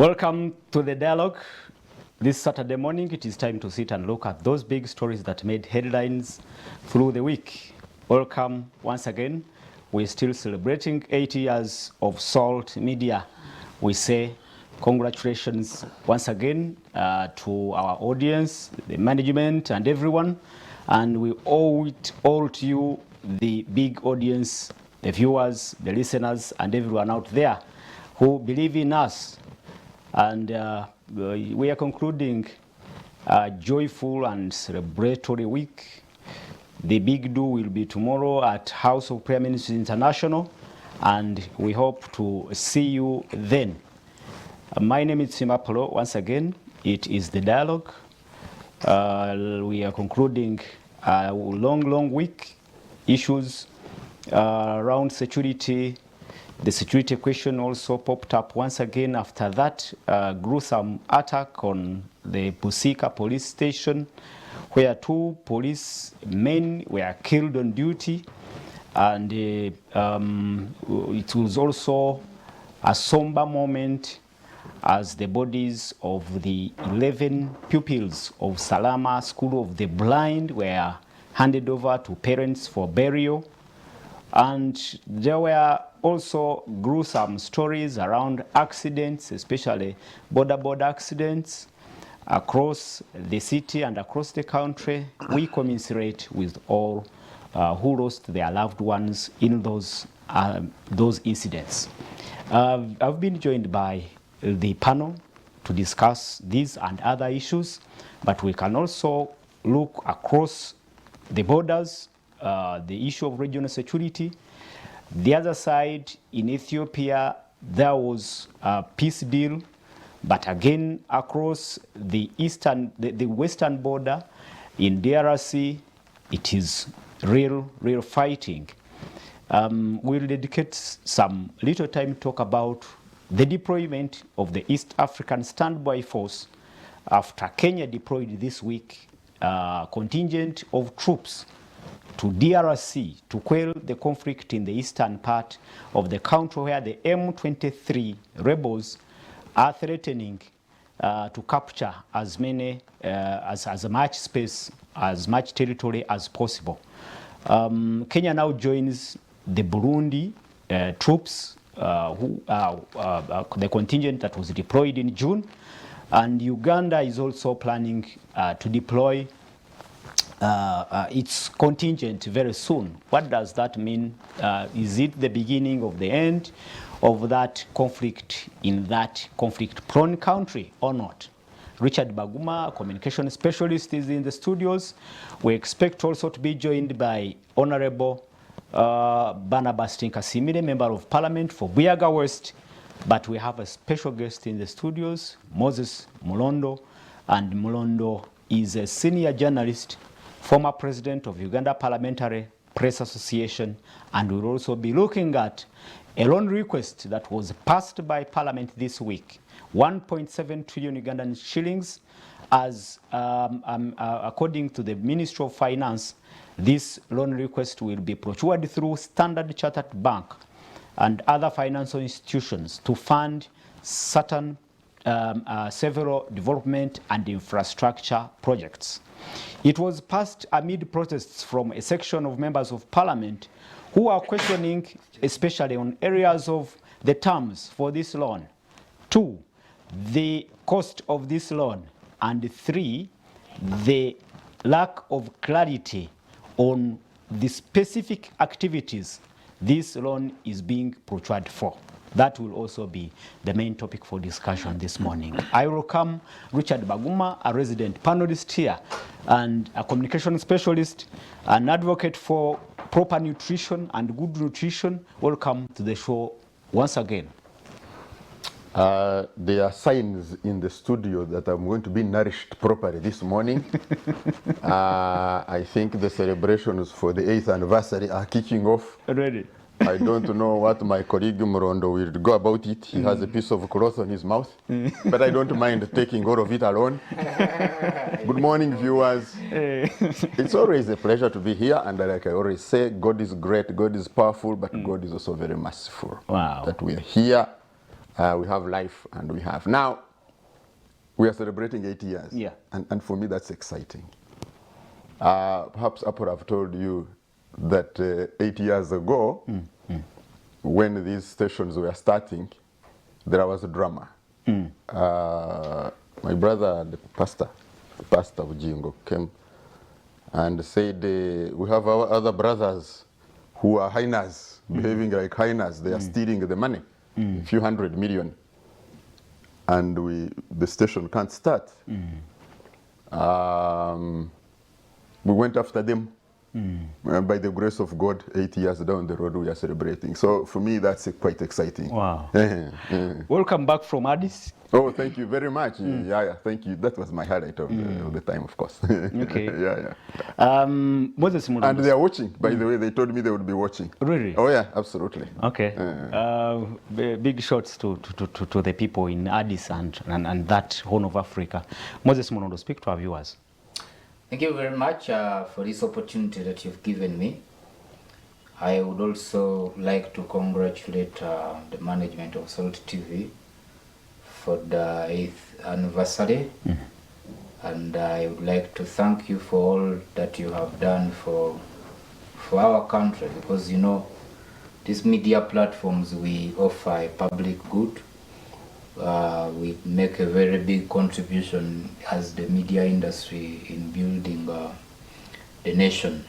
Welcome to the dialogue. This Saturday morning, it is time to sit and look at those big stories that made headlines through the week. Welcome once again. We're still celebrating 8 years of SALT Media. We say congratulations once again to our audience, the management, and everyone. And we owe it all to you, the big audience, the viewers, the listeners, and everyone out there who believe in us. And we are concluding a joyful and celebratory week. The big do will be tomorrow at House of Prime Ministers International, and we hope to see you then. My name is Simapolo. Once again, it is the dialogue. We are concluding a long week. Issues around security. The security question also popped up once again after that gruesome attack on the Busika police station, where 2 policemen were killed on duty. And it was also a somber moment as the bodies of the 11 pupils of Salama School of the Blind were handed over to parents for burial. And there were also gruesome stories around accidents, especially border accidents across the city and across the country. We commiserate with all who lost their loved ones in those incidents. I've been joined by the panel to discuss these and other issues, but we can also look across the borders, the issue of regional security. The other side, in Ethiopia, there was a peace deal, but again, across the western border, in DRC, it is real fighting. We'll dedicate some little time to talk about the deployment of the East African Standby Force after Kenya deployed this week a contingent of troops to DRC to quell the conflict in the eastern part of the country, where the M23 rebels are threatening to capture as much space, as much territory as possible. Kenya now joins the Burundi troops, the contingent that was deployed in June, and Uganda is also planning to deploy its contingent very soon. What does that mean? Is it the beginning of the end of that conflict in that conflict-prone country or not? Richard Baguma, communication specialist, is in the studios. We expect also to be joined by Honorable Barnabas Tinkasimire, Member of Parliament for Buyaga West. But we have a special guest in the studios, Moses Mulondo. And Mulondo is a senior journalist, former president of Uganda Parliamentary Press Association, and we'll also be looking at a loan request that was passed by Parliament this week, 1.7 trillion Ugandan shillings. As according to the Ministry of Finance, this loan request will be procured through Standard Chartered Bank and other financial institutions to fund certain several development and infrastructure projects. It was passed amid protests from a section of members of Parliament who are questioning, especially on areas of the terms for this loan, 2, the cost of this loan, and 3, the lack of clarity on the specific activities this loan is being procured for. That will also be the main topic for discussion this morning. I welcome Richard Baguma, a resident panelist here, and a communication specialist, an advocate for proper nutrition and good nutrition. Welcome to the show once again. There are signs in the studio that I'm going to be nourished properly this morning. I think the celebrations for the 8th anniversary are kicking off. Ready? I don't know what my colleague Murondo will go about it. He has a piece of cloth on his mouth, but I don't mind taking all of it alone. Good morning, viewers. It's always a pleasure to be here, and like I always say, God is great, God is powerful, but God is also very merciful. Wow. That we are here we have life, and we have. Now, we are celebrating 8 years. Yeah. And for me, that's exciting. Perhaps Apple have told you that 8 years ago, when these stations were starting, there was a drama. My brother, the pastor Ujingo, came and said, we have our other brothers who are hyenas, behaving like hyenas. They are stealing the money, a few 100 million. And the station can't start. We went after them. And by the grace of God, 8 years down the road, we are celebrating. So for me, that's quite exciting. Wow. Welcome back from Addis. Oh, thank you very much. Yeah, thank you. That was my highlight of the time, of course. Okay. Yeah. Moses Munondo. And they are watching. By the way, they told me they would be watching. Really? Oh, yeah, absolutely. Okay. Big shots to the people in Addis and that Horn of Africa. Moses Munondo, speak to our viewers. Thank you very much for this opportunity that you've given me. I would also like to congratulate the management of Salt TV for the 8th anniversary. And I would like to thank you for all that you have done for our country, because you know, these media platforms, we offer a public good. We make a very big contribution as the media industry in building the nation.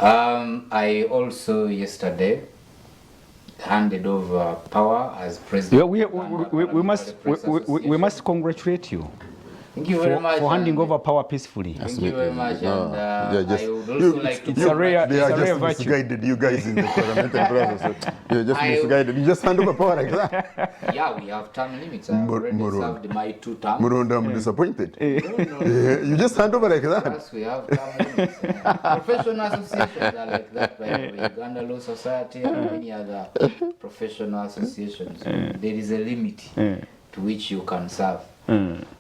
I also yesterday handed over power as president. We must congratulate you. Thank you very much for handing over power peacefully. Thank you very much. No, And I would also like to... It's a rare just virtue. misguided, you guys in the parliamentary process. You're just misguided. You just hand over power like that. Yeah, we have term limits. I have already served my 2 terms. Murondo, I'm disappointed. No. You just hand over like that. Yes, we have term limits. Professional associations are like that, by the way. Uganda Law Society and many other professional associations. There is a limit to which you can serve.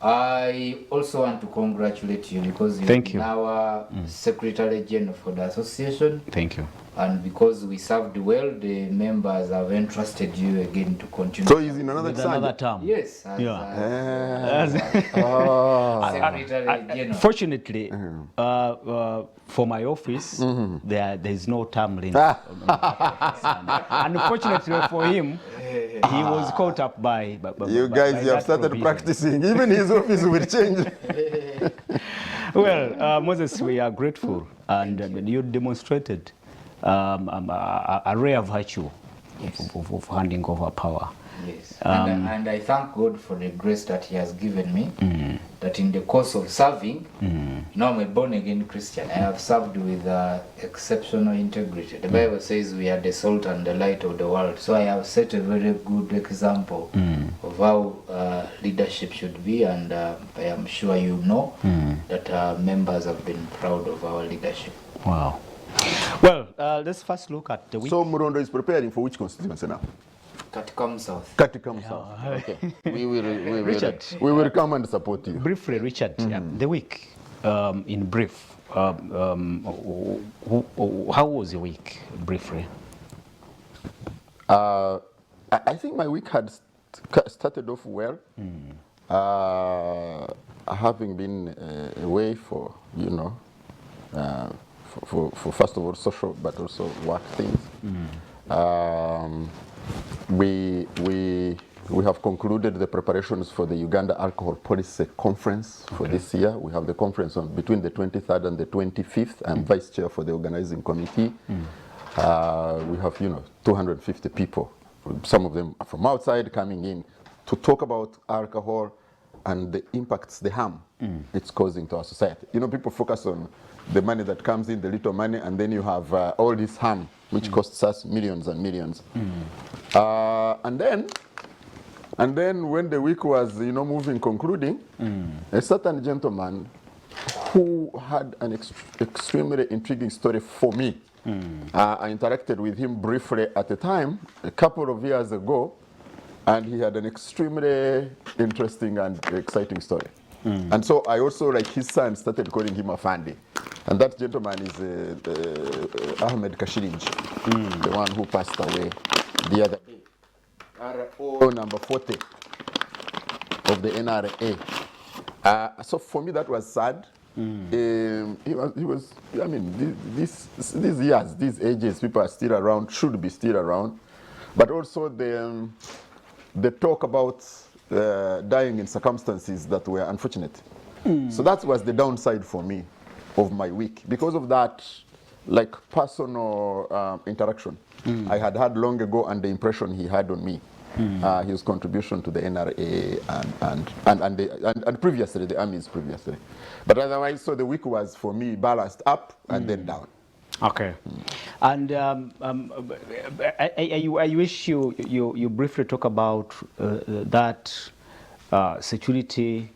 I also want to congratulate you because you're now Secretary General for the association. Thank you. And because we served well, the members have entrusted you again to continue. So he's in another term. Yes. Secretary General. Fortunately, for my office, there is no term limit. Unfortunately for him, he was caught up by you guys have started practicing. Even his office will change. Well, Moses, we are grateful, and you demonstrated a rare virtue of handing over power. Yes, and I thank God for the grace that He has given me, that in the course of serving, now I'm a born-again Christian, I have served with exceptional integrity. The Bible says we are the salt and the light of the world, so I have set a very good example of how leadership should be, and I am sure you know that our members have been proud of our leadership. Wow. Well, let's first look at the week. So Murondo is preparing for which constituency now? Katikam South. Katikam South. Okay. We will come and support you. Briefly, Richard, the week, in brief, how was your week, briefly? I think my week had started off well. Having been away for, for first of all social, but also work things. We have concluded the preparations for the Uganda Alcohol Policy Conference for this year. We have the conference on between the 23rd and the 25th. I'm vice chair for the organizing committee. We have 250 people, some of them are from outside, coming in to talk about alcohol and the impacts, the harm it's causing to our society. People focus on the money that comes in, the little money, and then you have all this harm, which costs us millions and millions. And then when the week was, moving, concluding, a certain gentleman who had an extremely intriguing story for me. I interacted with him briefly at the time, a couple of years ago, and he had an extremely interesting and exciting story. And so I also, like his son, started calling him Afandi. And that gentleman is Ahmed Kashirij, the one who passed away the other day. RO number 40 of the NRA. So for me, that was sad. He was. I mean, these years, these ages, people are still around, should be still around, but also the talk about dying in circumstances that were unfortunate. So that was the downside for me of my week. Because of that, like personal interaction, I had had long ago, and the impression he had on me. His contribution to the NRA and previously, the armies previously. But otherwise, so the week was for me balanced up and then down. Okay. And I wish you briefly talk about that security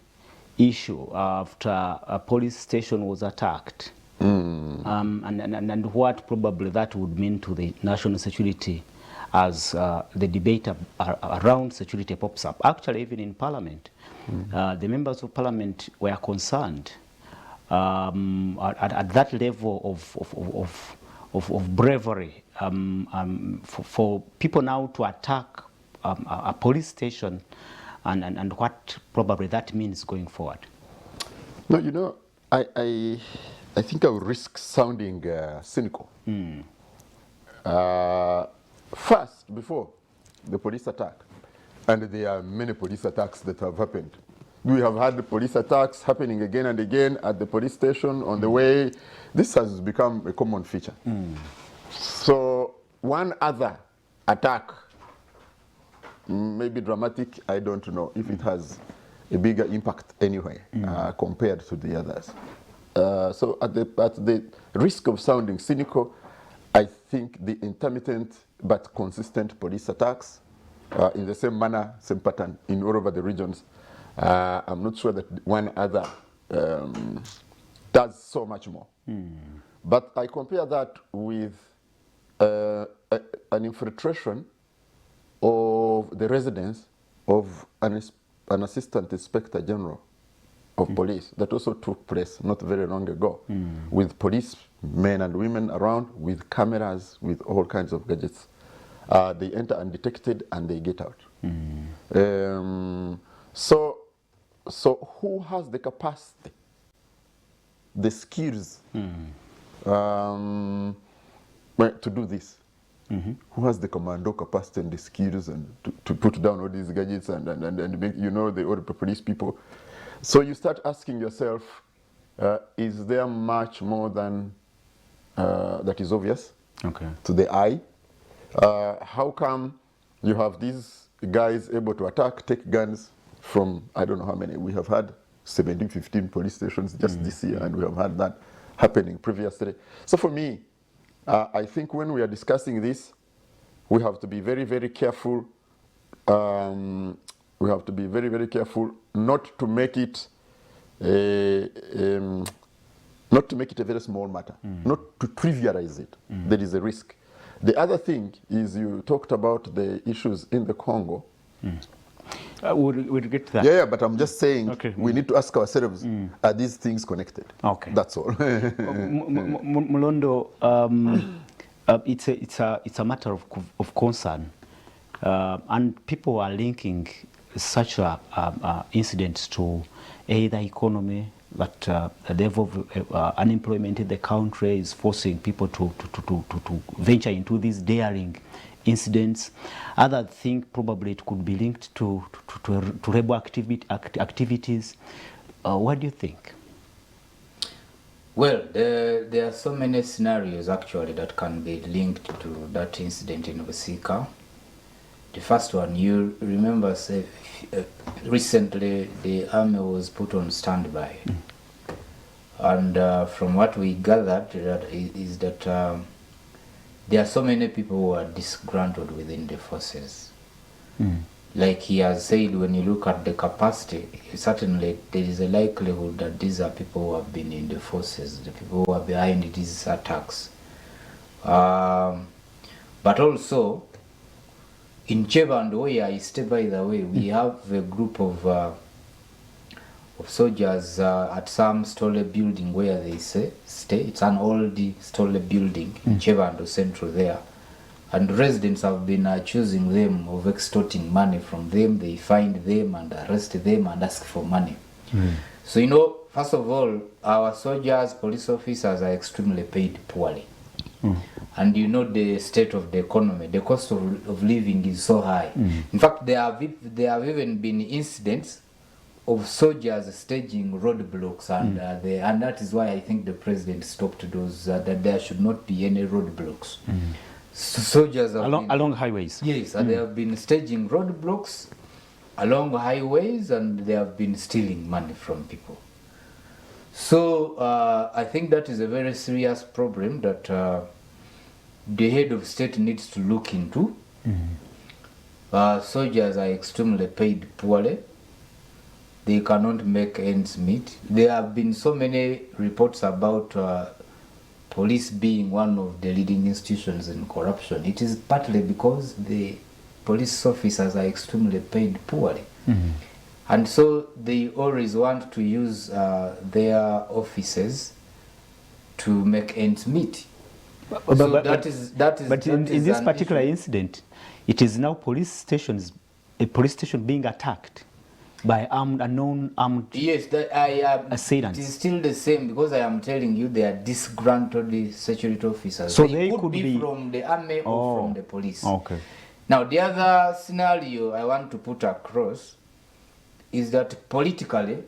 issue after a police station was attacked. And what probably that would mean to the national security as the debate around security pops up. Actually, even in Parliament, the members of Parliament were concerned at that level of bravery for people now to attack a police station and what probably that means going forward. No, you know, I think I would risk sounding cynical. First, before the police attack, and there are many police attacks that have happened. We have had the police attacks happening again and again at the police station on the way. This has become a common feature. So one other attack, maybe dramatic, I don't know if it has a bigger impact anyway compared to the others. So at the risk of sounding cynical, I think the intermittent but consistent police attacks in the same manner, same pattern in all over the regions, I'm not sure that one other does so much more. But I compare that with an infiltration of the residence of an assistant inspector general of police that also took place not very long ago, with police men and women around, with cameras, with all kinds of gadgets. They enter undetected and they get out. So who has the capacity, the skills to do this? Who has the commando capacity and the skills and to put down all these gadgets and make, you know, all the police people? So you start asking yourself, is there much more than that is obvious to the eye? How come you have these guys able to attack, take guns from, I don't know how many, we have had 17, 15 police stations just this year, and we have had that happening previously. So for me, I think when we are discussing this, we have to be very, very careful. We have to be very, very careful not to make it a very small matter, not to trivialize it. There is a risk. The other thing is, you talked about the issues in the Congo. We'll get to that. Yeah, but I'm just saying we need to ask ourselves, are these things connected? Okay. That's all. Mulondo, it's a matter of concern, and people are linking such incidents to either economy, that the level of unemployment in the country is forcing people to venture into these daring incidents. Others think probably it could be linked to rebel activities. What do you think? Well, there are so many scenarios actually that can be linked to that incident in Busika. The first one, you remember, recently the army was put on standby. And from what we gathered is that there are so many people who are disgruntled within the forces. Like he has said, when you look at the capacity, certainly there is a likelihood that these are people who have been in the forces, the people who are behind these attacks. But also, in Chebando, where I stay, by the way, we have a group of soldiers at some Stolle building where they stay. It's an old Stolle building in Chebando Central there. and residents have been accusing them of extorting money from them. They find them and arrest them and ask for money. So, you know, first of all, our soldiers, police officers are extremely paid poorly. And you know the state of the economy, the cost of living is so high. In fact, there have even been incidents of soldiers staging roadblocks, and and that is why I think the president stopped those, that there should not be any roadblocks. So soldiers have along highways. Yes, and they have been staging roadblocks along highways, and they have been stealing money from people. So I think that is a very serious problem that the head of state needs to look into. Soldiers are extremely paid poorly. They cannot make ends meet. There have been so many reports about police being one of the leading institutions in corruption. It is partly because the police officers are extremely paid poorly. And so they always want to use their offices to make ends meet. But in this particular issue. incident, it is now a police station being attacked by unknown armed Yes, assailants. it is still the same, because I am telling you they are disgruntled security officers. So they could be from the army or from the police. Okay. Now, the other scenario I want to put across is that politically,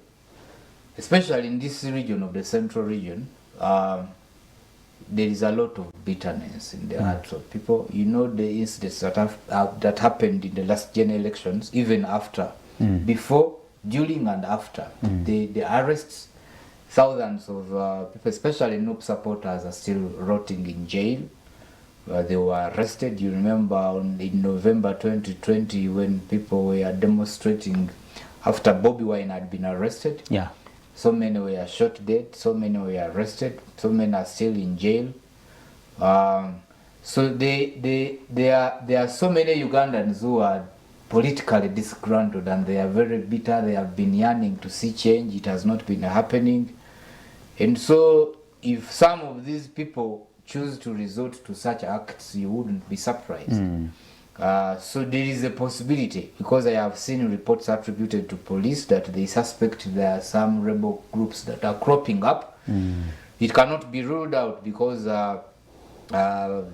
especially in this region of the central region, there is a lot of bitterness in the hearts of people. You know the incidents that happened in the last general elections, even after, before, during and after. The arrests, thousands of people, especially NUP supporters, are still rotting in jail. They were arrested. You remember in November 2020 when people were demonstrating after Bobi Wine had been arrested. Yeah. So many were shot dead, so many were arrested, so many are still in jail. So there are so many Ugandans who are politically disgruntled, and they are very bitter. They have been yearning to see change. It has not been happening. And so if some of these people choose to resort to such acts, you wouldn't be surprised. So there is a possibility, because I have seen reports attributed to police that they suspect there are some rebel groups that are cropping up. It cannot be ruled out, because the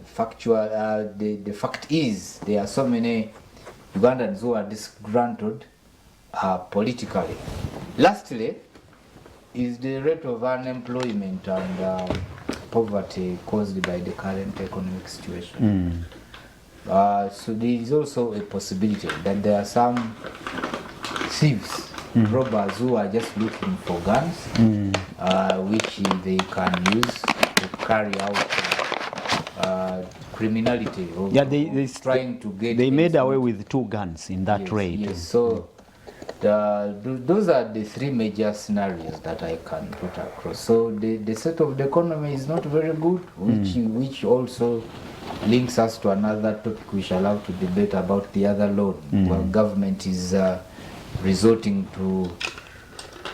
fact is there are so many Ugandans who are disgruntled politically. Lastly, is the rate of unemployment and poverty caused by the current economic situation. So there is also a possibility that there are some thieves, robbers, who are just looking for guns, which they can use to carry out criminality. Yeah, they trying to get. They made away with 2 guns in that raid. Yes, so those are the 3 major scenarios that I can put across. So the state of the economy is not very good, which also links us to another topic we shall have to debate about the other loan, where government is resorting to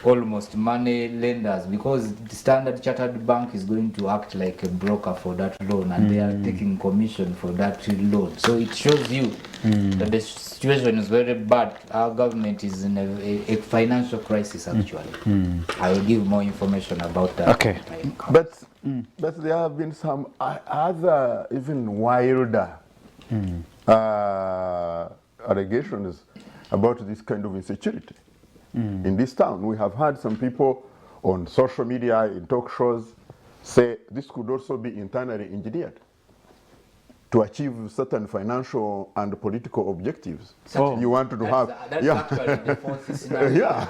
almost money lenders, because the Standard Chartered Bank is going to act like a broker for that loan, and they are taking commission for that loan. So it shows you that the situation is very bad. Our government is in a financial crisis, actually. I will give more information about that. Okay. But there have been some other, even wilder allegations about this kind of insecurity. In this town, we have had some people on social media, in talk shows, say this could also be internally engineered to achieve certain financial and political objectives. You want to have... That's actually the fourth scenario.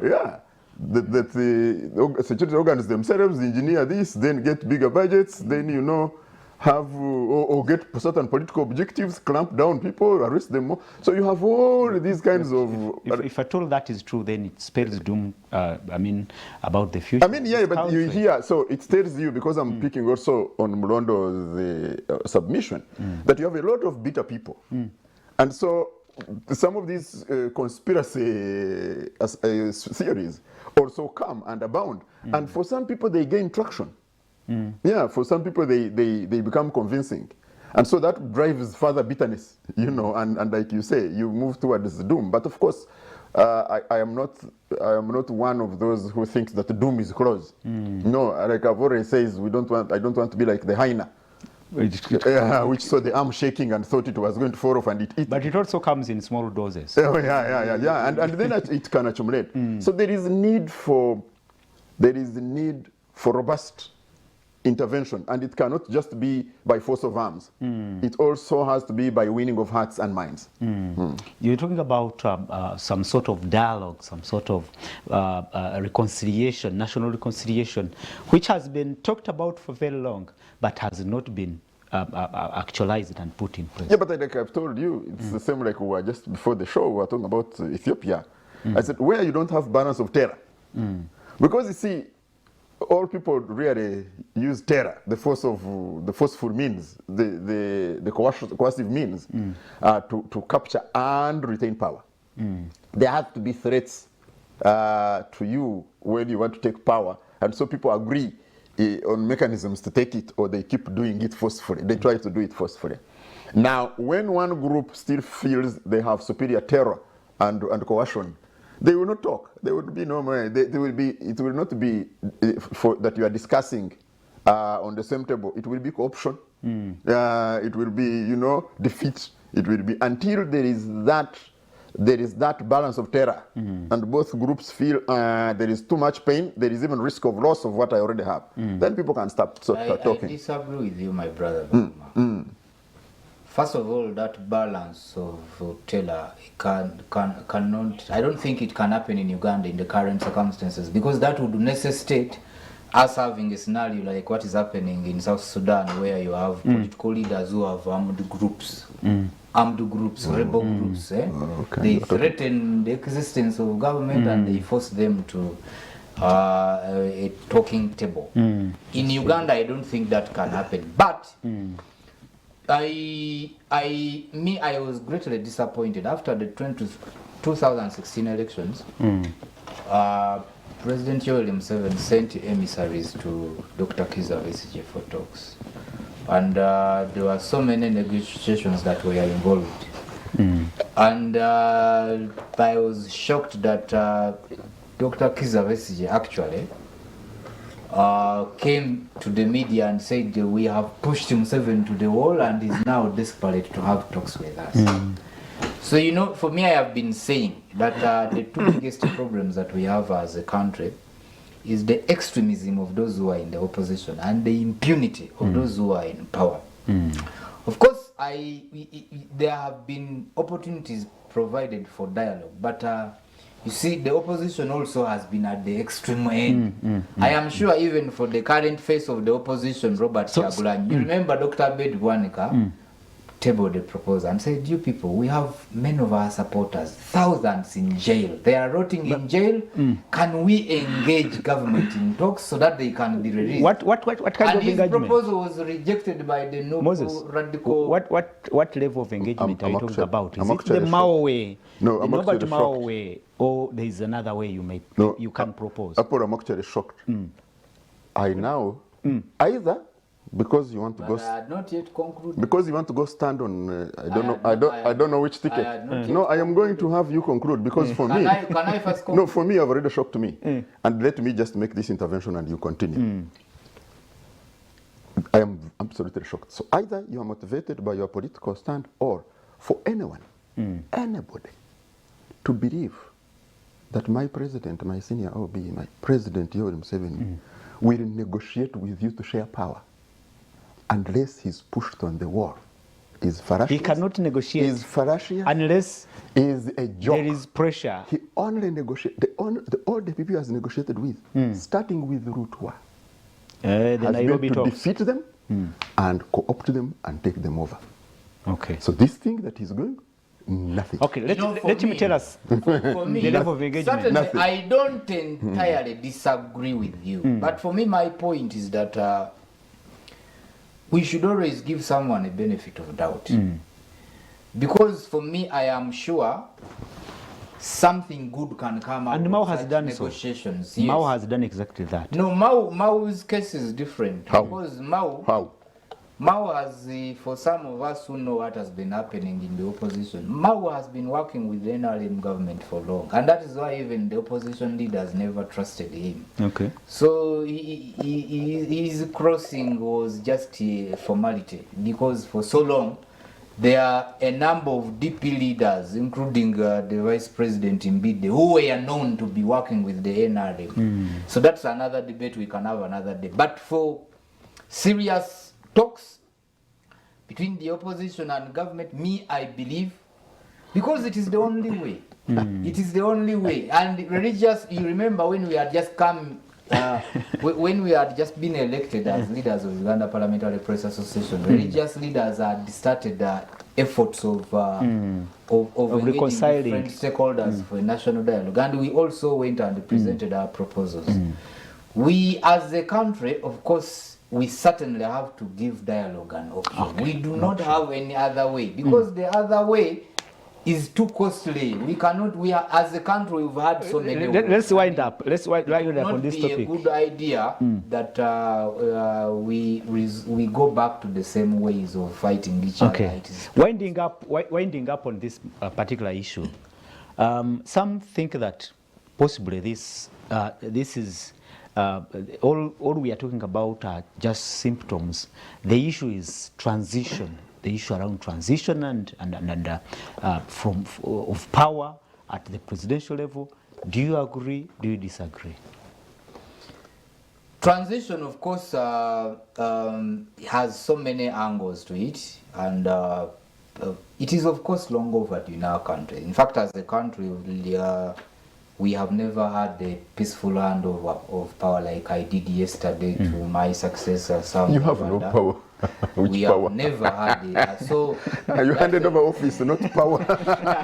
Yeah. That the security organs themselves engineer this, then get bigger budgets, then, you know, have or get certain political objectives, clamp down people, arrest them more. So you have all these kinds of... If at all that is true, then it spells doom, about the future. Yeah, but you hear, so it tells you, because I'm picking also on Mulondo's submission, that you have a lot of bitter people. And so some of these conspiracy theories also come and abound. And for some people, they gain traction. Yeah, for some people, they become convincing. And so that drives further bitterness, you know, and like you say, you move towards doom. But of course, I am not one of those who thinks that doom is close. No, like I've already says, I don't want to be like the hyena, which saw the arm shaking and thought it was going to fall off and it eat. But it also comes in small doses. Oh, yeah. And then it can accumulate. So there is need for robust intervention, and it cannot just be by force of arms. It also has to be by winning of hearts and minds. You're talking about some sort of dialogue, some sort of reconciliation, national reconciliation, which has been talked about for very long, but has not been actualized and put in place. Yeah, but like I've told you, it's the same like we were just before the show, we were talking about Ethiopia. I said, where you don't have balance of terror. Because you see, all people really use terror, the forceful means, the coercive means to capture and retain power. There have to be threats to you when you want to take power, and so people agree on mechanisms to take it, or they keep doing it forcefully. They try to do it forcefully. Now, when one group still feels they have superior terror and coercion, they will not talk. There will be no more. It will not be that you are discussing on the same table. It will be co-option. It will be, you know, defeat. It will be until there is that balance of terror, and both groups feel there is too much pain. There is even risk of loss of what I already have. Then people can start talking. I disagree with you, my brother. First of all, that balance of terror cannot. I don't think it can happen in Uganda in the current circumstances, because that would necessitate us having a scenario like what is happening in South Sudan, where you have political leaders who have armed groups, rebel groups. They threaten the existence of government and they force them to a talking table. In Uganda, I don't think that can happen. But I was greatly disappointed after the 2016 elections. President Yoweri Museveni sent emissaries to Dr. Kizza Besigye for talks, and there were so many negotiations that were involved. And I was shocked that Dr. Kizza Besigye actually came to the media and said we have pushed Museveni to the wall and is now desperate to have talks with us. So, you know, for me, I have been saying that the two biggest problems that we have as a country is the extremism of those who are in the opposition and the impunity of those who are in power. Of course, there have been opportunities provided for dialogue, but you see, the opposition also has been at the extreme end. I am sure even for the current face of the opposition, Robert Kyagulanyi, you remember Dr. Abed Bwanika tabled a proposal and said, you people, we have many of our supporters, thousands in jail. They are rotting in jail. Can we engage government in talks so that they can be released? What kind and of his engagement? proposal was rejected by the Noble Radical. What level of engagement are you talking about? Is it the actually Mao way, No, the I'm Norbert actually Mao shocked. way, or there is another way you can propose? Apple, I'm actually shocked. I now either because you want to But go. I had not yet concluded. Because you want to go stand on, I don't know which ticket. had not yet No, I am going to have you conclude because for me, Can I first conclude? no, for me, you've already shocked me. And let me just make this intervention and you continue. I am absolutely shocked. So either you are motivated by your political stand, or for anyone, anybody, to believe that my president, my senior OB, my president Yoweri Museveni, will negotiate with you to share power unless he's pushed on the wall, is fallacious. He cannot negotiate Is fallacious. unless Is a joke. there is pressure. He only negotiates, all the people he has negotiated with, starting with Rutwa, The has Nairobi been to talks. defeat them and co-opt them and take them over. Okay. So this thing that he's going, nothing. Okay, let him tell us For me, the level of engagement. certainly, Nothing. I don't entirely disagree with you. But for me, my point is that we should always give someone a benefit of doubt. Because for me, I am sure something good can come out And Mao of has such done so. negotiations. Mao Yes. has done exactly that. No, Mao's case is different. How? Because Mao, How? Mao has, for some of us who know what has been happening in the opposition, Mao has been working with the NRM government for long, and that is why even the opposition leaders never trusted him. Okay. So his crossing was just a formality, because for so long there are a number of DP leaders, including the Vice President Mbide, who were known to be working with the NRM. So that's another debate, we can have another day. But for serious talks between the opposition and government, I believe, because it is the only way. It is the only way. And religious, you remember when we had just come, when we had just been elected as leaders of Uganda Parliamentary Press Association, religious leaders had started efforts of reconciling different stakeholders for a national dialogue. And we also went and presented our proposals. We, as a country, of course, we certainly have to give dialogue an option. Okay. We do not have any other way, because the other way is too costly. We cannot, as a country, we've had so many. Let's wind up. Let's wind up on this topic. It would not be a good idea that we go back to the same ways of fighting each other. Okay. Winding up on this particular issue. Some think that possibly this is all we are talking about are just symptoms. The issue is transition. The issue around transition and of power at the presidential level. Do you agree? Do you disagree? Transition, of course, has so many angles to it, and it is, of course, long overdue in our country. In fact, as a country, we have never had the peaceful handover of power like I did yesterday to my successor, Sam. You have no power. We have never had it. So you handed over office, not power.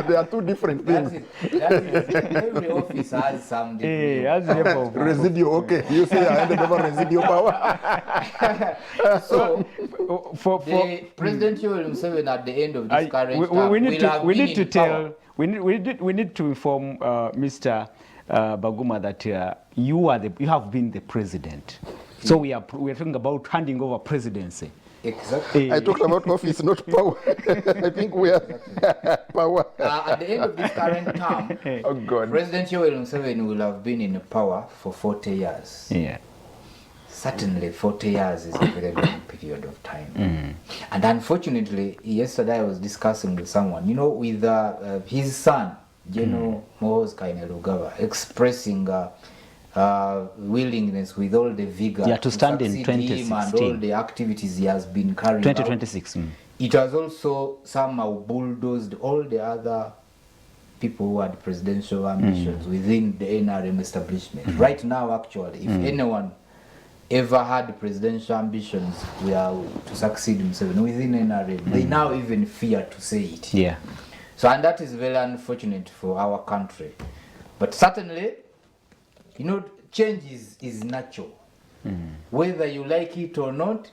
They are two different things. That is, every office has some degree of power. Residual, okay. You say I handed over residual power. So for President Yoweri Museveni at the end of this current term, we need to inform Mr. Baguma that you have been the president. So we are talking about handing over presidency. Exactly. I talked about office, not power. I think we are power. At the end of this current term, oh God. President Yoweri Museveni will have been in power for 40 years. Yeah. Certainly 40 years is a very long period of time. And unfortunately, yesterday I was discussing with someone, with his son, General Muhoozi Kainerugaba, expressing willingness with all the vigor to stand in 2016 and all the activities he has been carrying 2026. out. It has also somehow bulldozed all the other people who had presidential ambitions within the NRM establishment. Right now, actually, if anyone ever had presidential ambitions to succeed himself within NRM, they now even fear to say it. Yeah. So, and that is very unfortunate for our country. But certainly, change is natural. Whether you like it or not,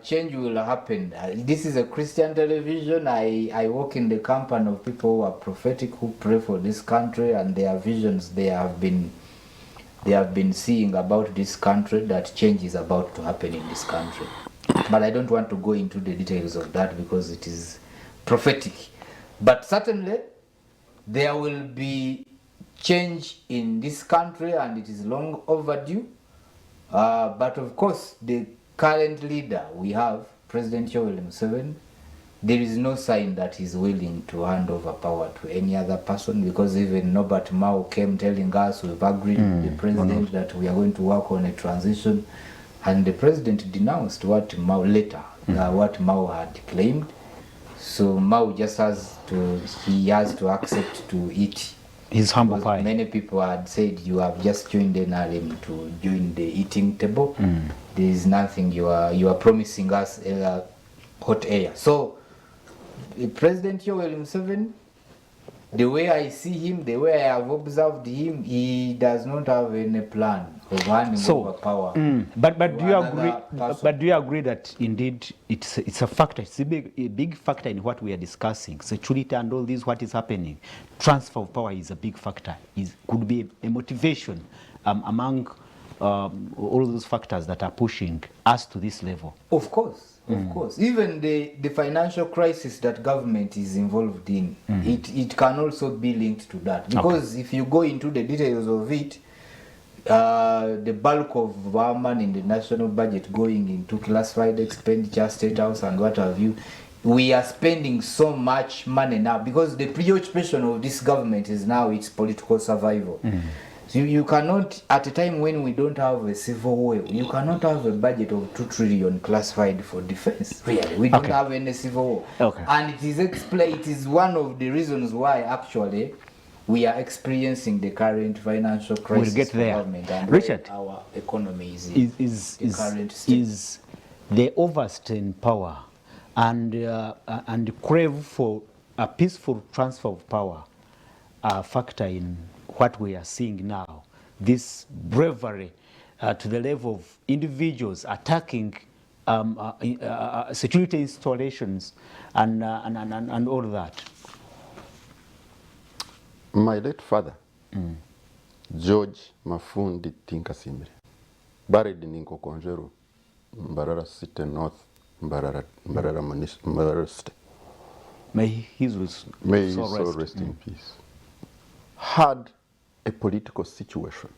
change will happen. This is a Christian television. I work in the company of people who are prophetic, who pray for this country, and their visions they have been seeing about this country, that change is about to happen in this country. But I don't want to go into the details of that because it is prophetic. But certainly, there will be change in this country, and it is long overdue. But of course, the current leader we have, President Yoweri Museveni, there is no sign that he's willing to hand over power to any other person, because even Norbert Mao came telling us we've agreed with the president that we are going to work on a transition, and the president denounced what Mao what Mao had claimed. So Mao just has to accept to eat his humble pie. Many people had said you have just joined NRM to join the eating table. There is nothing you are promising us hot air. So President Yoweri Museveni, the way I see him, the way I have observed him, he does not have any plan of handing over power. But do you agree? But do you agree that indeed it's a factor? It's a big factor in what we are discussing. Security and all this, what is happening. Transfer of power is a big factor. It could be a motivation among all those factors that are pushing us to this level? Of course, of course. Even the financial crisis that government is involved in, it can also be linked to that. Because if you go into the details of it, the bulk of our money in the national budget going into classified expenditure, state house and what have you, we are spending so much money now because the preoccupation of this government is now its political survival. So you cannot, at a time when we don't have a civil war, you cannot have a budget of 2 trillion classified for defense. Really, we don't have any civil war. And it is one of the reasons why actually we are experiencing the current financial crisis. We'll get there. And Richard, our economy is the current state. Is the overstaying power and crave for a peaceful transfer of power a factor in what we are seeing now? This bravery to the level of individuals attacking security installations and all that. My late father, George Mafundi Tinkasimire, buried in Nkokonjero, Mbarara City North, Mbarara State. May his soul rest in peace. Had a political situation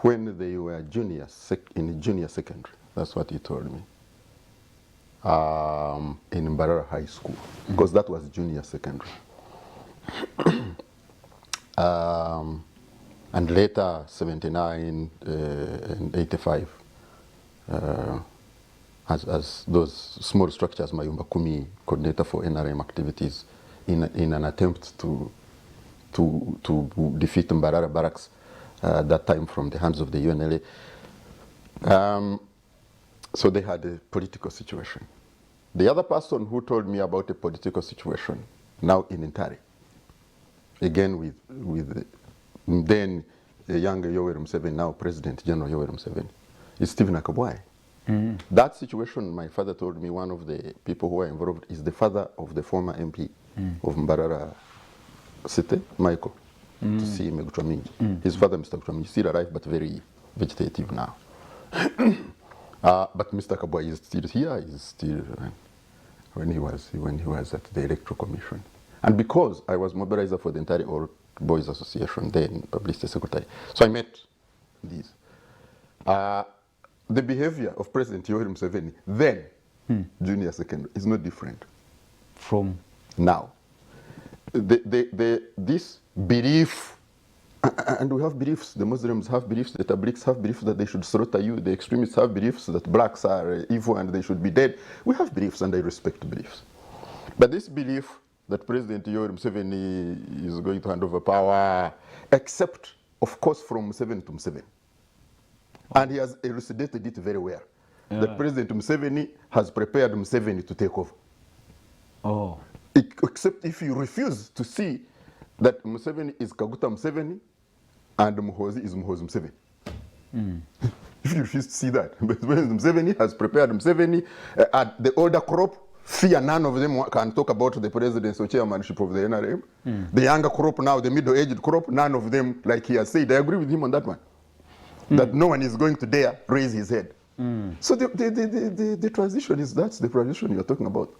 when they were in junior secondary. That's what he told me. In Mbarara High School, because that was junior secondary. And later, 79 and 85, as those small structures, Mayumba Kumi, coordinator for NRM activities, in an attempt to defeat Mbarara Barracks, that time from the hands of the UNLA. So they had a political situation. The other person who told me about a political situation, now in Intari, again with then a younger Yoweri Museveni, now President General Yoweri Museveni, is Stephen Akabwai. That situation, my father told me, one of the people who are involved is the father of the former MP of Mbarara City, Michael, to see Megutwamingi. His father, Mr. Gutwamingi, still alive but very vegetative now. But Mr. Akabwai is still here. He's still when he was at the Electoral Commission. And because I was mobilizer for the entire Old Boys Association, then publicity secretary, so I met these. The behavior of President Yoweri Museveni then, junior secondary, is not different from now. This belief, and we have beliefs, the Muslims have beliefs, the Tablighs have beliefs that they should slaughter you, the extremists have beliefs that blacks are evil and they should be dead. We have beliefs and I respect beliefs. But this belief that President Yoweri Museveni is going to hand over power, except, of course, from Museveni to Museveni. And he has elucidated it very well. That President Museveni has prepared Museveni to take over. Except if you refuse to see that Museveni is Kaguta Museveni and Muhoozi is Muhoozi Museveni. If you refuse to see that, President Museveni has prepared Museveni, the older crop, fear none of them can talk about the presidency or chairmanship of the NRM. The younger crop now, the middle-aged crop, none of them, like he has said, I agree with him on that one. That no one is going to dare raise his head. So the transition is, that's the transition you're talking about.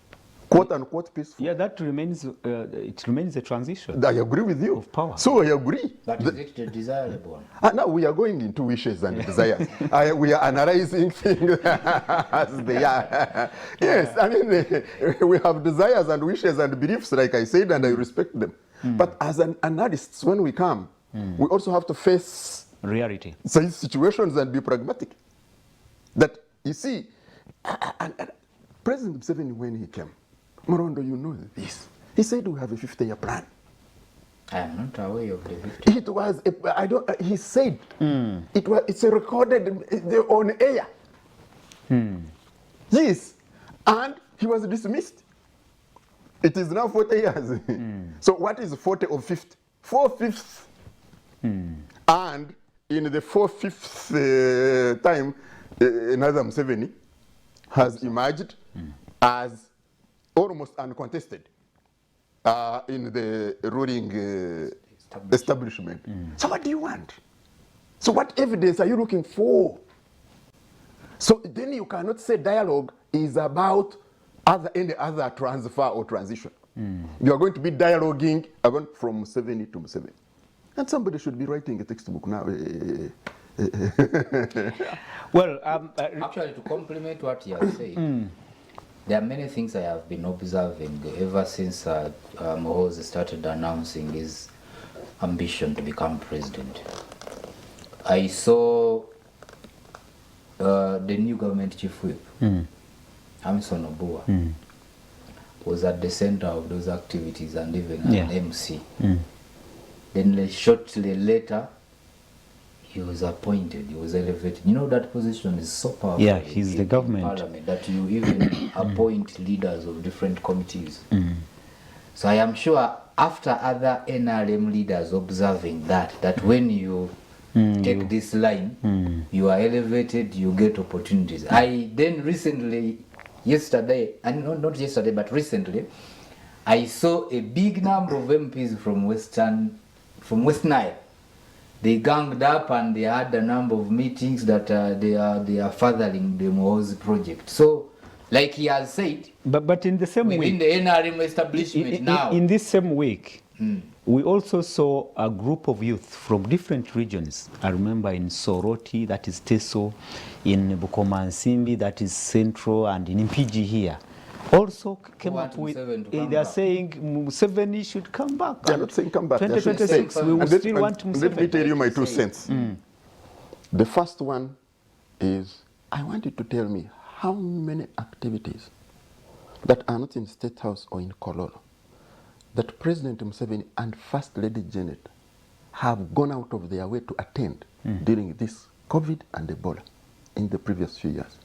Quote unquote peaceful. Yeah, that remains, it remains a transition. I agree with you. Of power. So I agree. But is it the desirable one? Now we are going into wishes and desires. We are analyzing things as they are. Yes, I mean, we have desires and wishes and beliefs, like I said, and I respect them. But as an analyst, when we come, we also have to face reality, such situations and be pragmatic. That, you see, and President Museveni, when he came, Morondo, you know this. He said we have a 50-year plan. I am not aware of the 50. It was, he said, it's a recorded on air. Yes, and he was dismissed. It is now 40 years. So what is 40 of 50? 4/5. And in the 4/5 time, another Museveni has emerged as almost uncontested in the ruling establishment. So what do you want? So what evidence are you looking for? So then you cannot say dialogue is about any other transfer or transition. You are going to be dialoguing again from Museveni to Museveni. And somebody should be writing a textbook now. Well, Actually, to complement what you have said, there are many things I have been observing ever since Muhoozi started announcing his ambition to become president. I saw the new government chief whip, Hamson Obua, was at the center of those activities and even an MC. Then shortly later, he was appointed, he was elevated. You know, that position is so powerful. Yeah, he's the government. Parliament, that you even appoint leaders of different committees. So I am sure after other NRM leaders observing that when you take this line, you are elevated, you get opportunities. I then recently, yesterday, and not yesterday, but recently, I saw a big number of MPs from West Nile. They ganged up and they had a number of meetings that they are furthering the Muhoozi project. So, like he has said, but in the same within week, the NRM establishment now. in this same week, we also saw a group of youth from different regions. I remember in Soroti, that is Teso, in Bukoma and Simbi, that is Central, and in Mpigi here. Also came up with, they are saying Museveni should come back. They are not saying come back. 2026, we will still want Museveni. Let me tell you my 2 cents. The first one is, I want you to tell me how many activities that are not in State House or in Kololo that President Museveni and First Lady Janet have gone out of their way to attend during this COVID and Ebola in the previous few years.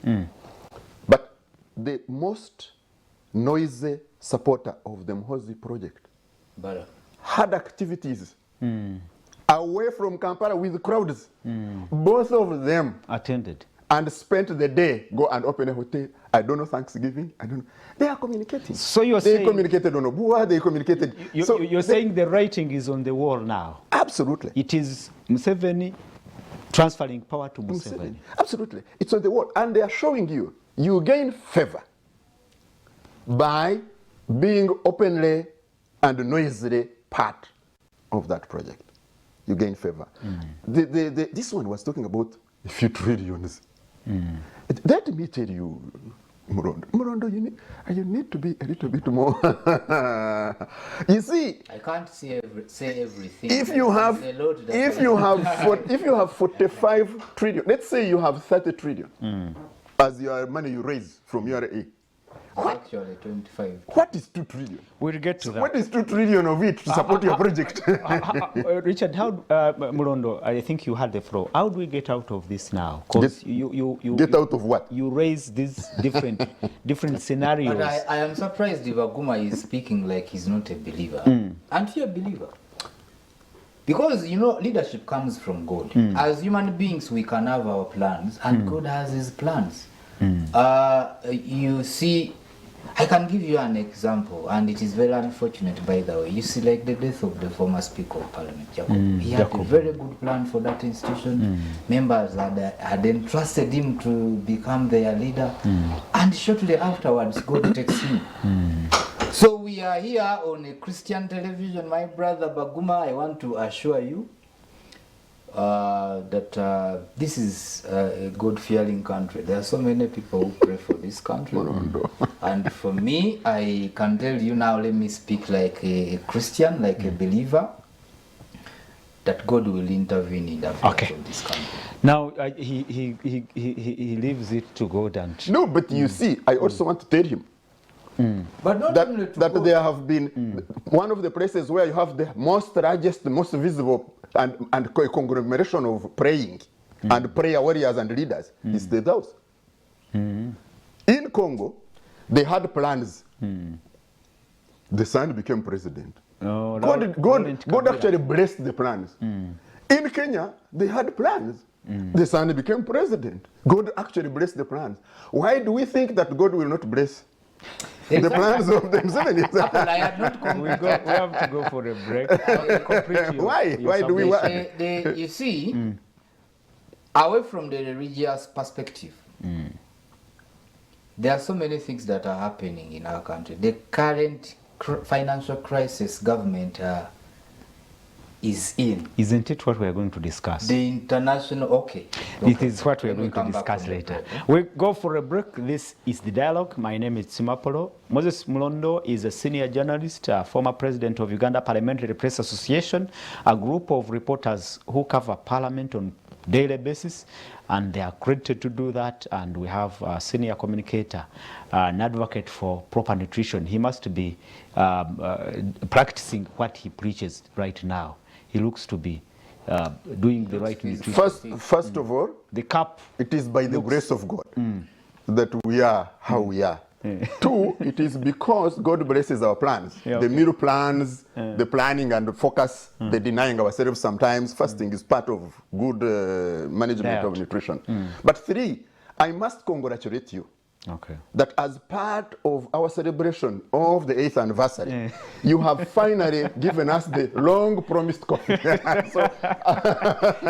But the most noisy supporter of the Muhoozi project had activities away from Kampala with crowds. Both of them Attended. and spent the day, go and open a hotel. I don't know, Thanksgiving. I don't know. They are communicating. So you're they saying communicated on Obua, they communicated. You're saying the writing is on the wall now. Absolutely. It is Museveni transferring power to Museveni. Absolutely. It's on the wall. And they are showing you, you gain favor by being openly and noisily part of that project. You gain favor. This one was talking about a few trillions. Let me tell you, Murondo, you need to be a little bit more. You see, I can't say everything. if you have 45 trillion, let's say you have 30 trillion as your money you raise from URA. Actually, 25. What is 2 trillion? We'll get to that. What is 2 trillion of it to support your project? Richard, how Murondo, I think you had the floor. How do we get out of this now? Because you Get out of what? You raise these different scenarios. But I am surprised if Aguma is speaking like he's not a believer. Aren't you a believer? Because, leadership comes from God. As human beings, we can have our plans, and God has his plans. You see, I can give you an example, and it is very unfortunate, by the way. You see, like the death of the former Speaker of Parliament, Jacob. He had a very good plan for that institution. Members had entrusted him to become their leader, and shortly afterwards, God takes him. So we are here on a Christian television, my brother Baguma. I want to assure you that this is a God-fearing country. There are so many people who pray for this country. And for me, I can tell you now, let me speak like a Christian, like a believer, that God will intervene in the affairs of this country. Now, he leaves it to God and... No, but you see, I also want to tell him But not only to that God. there have been one of the places where you have the most largest, most visible and a conglomeration of praying and prayer warriors and leaders is State House. In Congo, they had plans. The son became president. Oh, God actually blessed the plans. In Kenya, they had plans. The son became president. God actually blessed the plans. Why do we think that God will not bless the plans of the Museveni? I had not we have to go for a break. Why? Why do we want? You see, away from the religious perspective, there are so many things that are happening in our country. The current financial crisis government is in. Isn't it what we are going to discuss? The international, okay. It is what we are When going to come back discuss from the later. break. We go for a break. This is The Dialogue. My name is Simapolo. Moses Mulondo is a senior journalist, former president of Uganda Parliamentary Press Association, a group of reporters who cover Parliament on daily basis, and they are credited to do that. And we have a senior communicator, an advocate for proper nutrition. He must be practicing what he preaches right now. He looks to be doing the right nutrition. First of all, The cup. it is by the grace of God that we are how we are. Two, it is because God blesses our plans. Yeah, The okay. meal plans, the planning and the focus, the denying ourselves sometimes. Fasting is part of good management of Diet. nutrition. But three, I must congratulate you Okay. that as part of our celebration of the 8th anniversary, you have finally given us the long promised coffee. So,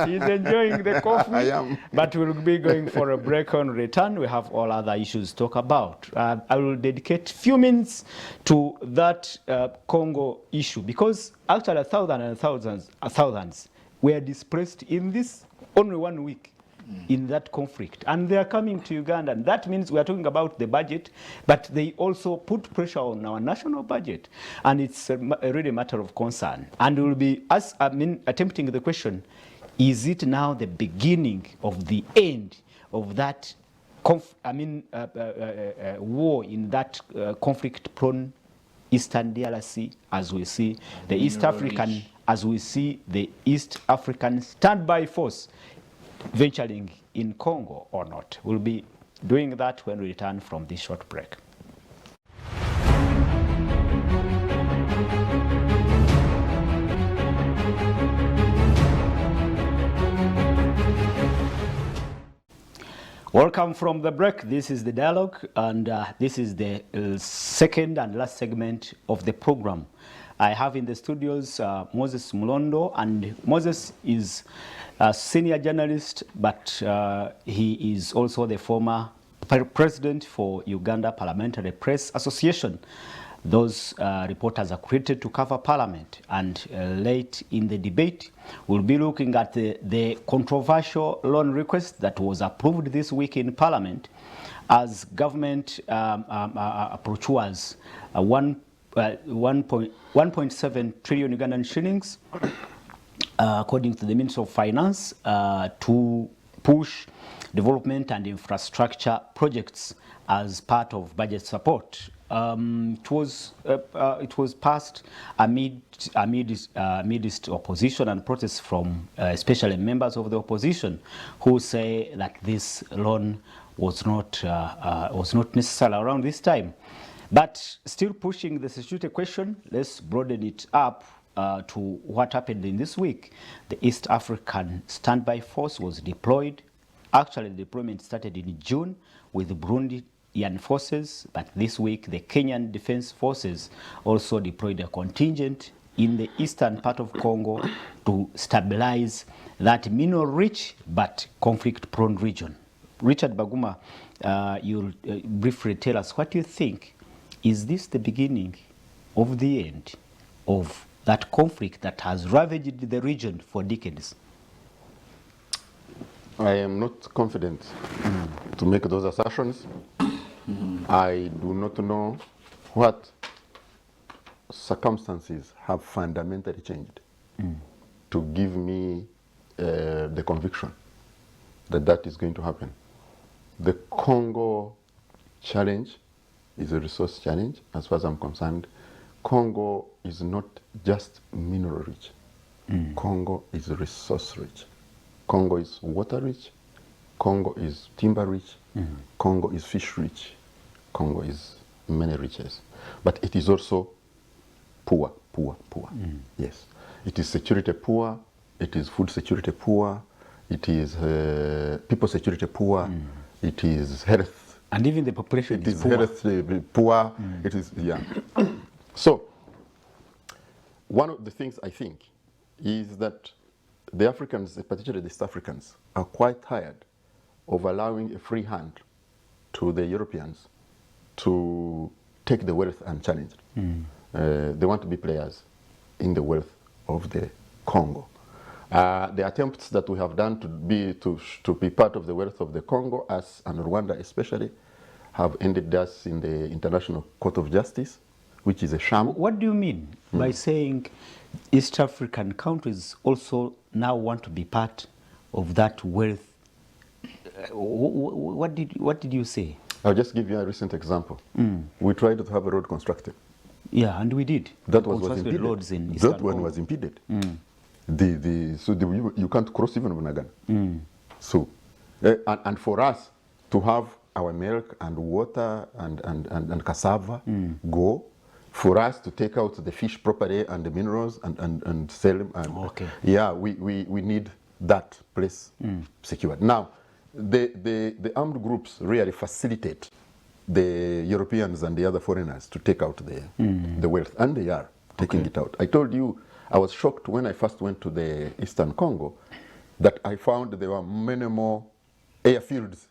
He's enjoying the coffee. I am. But we'll be going for a break. On return, we have all other issues to talk about. I will dedicate few minutes to that Congo issue, because actually thousands were displaced in this only 1 week. In that conflict, and they are coming to Uganda, and that means we are talking about the budget, but they also put pressure on our national budget, and it's a really matter of concern. And we'll be attempting the question: is it now the beginning of the end of that war in that conflict-prone Eastern DRC, as we see the East African, as we see the East African standby force venturing in Congo or not? We'll be doing that when we return from this short break. Welcome from the break. This is The Dialogue, and this is the second and last segment of the program. I have in the studios Moses Mulondo, and Moses is a senior journalist, but he is also the former president for Uganda Parliamentary Press Association. Those reporters are created to cover Parliament, and late in the debate, we'll be looking at the controversial loan request that was approved this week in Parliament as government approaches 1.7 trillion Ugandan shillings, according to the Ministry of Finance, to push development and infrastructure projects as part of budget support. It was passed amidst opposition and protests from especially members of the opposition, who say that this loan was not necessary around this time. But still pushing the security question, let's broaden it up to what happened in this week. The East African Standby Force was deployed. Actually, the deployment started in June with Burundian forces, but this week the Kenyan Defense Forces also deployed a contingent in the eastern part of Congo to stabilize that mineral-rich but conflict-prone region. Richard Baguma, you'll briefly tell us what you think. Is this the beginning of the end of that conflict that has ravaged the region for decades? I am not confident to make those assertions. I do not know what circumstances have fundamentally changed to give me the conviction that that is going to happen. The Congo challenge is a resource challenge, as far as I'm concerned. Congo is not just mineral rich. Congo is resource rich. Congo is water rich. Congo is timber rich. Congo is fish rich. Congo is many riches. But it is also poor. Yes. It is security poor. It is food security poor. It is people security poor. It is health. And even the population It is is poor. health poor. It is, yeah. So, one of the things I think is that the Africans, particularly the East Africans, are quite tired of allowing a free hand to the Europeans to take the wealth unchallenged. They want to be players in the wealth of the Congo. The attempts that we have done to be part of the wealth of the Congo, us and Rwanda especially, have ended us in the International Court of Justice, which is a sham. What do you mean by saying East African countries also now want to be part of that wealth? What did you say? I'll just give you a recent example. We tried to have a road constructed. Yeah, and we did. That was Constructed impeded. roads in That Eastern one Congo. was impeded. You can't cross even Bunagana. So, and for us to have our milk and water and cassava go, for us to take out the fish properly and the minerals and sell them. And, Okay. Yeah, we need that place secured. Now, the armed groups really facilitate the Europeans and the other foreigners to take out the wealth, and they are taking it out. I told you, I was shocked when I first went to the Eastern Congo that I found there were many more airfields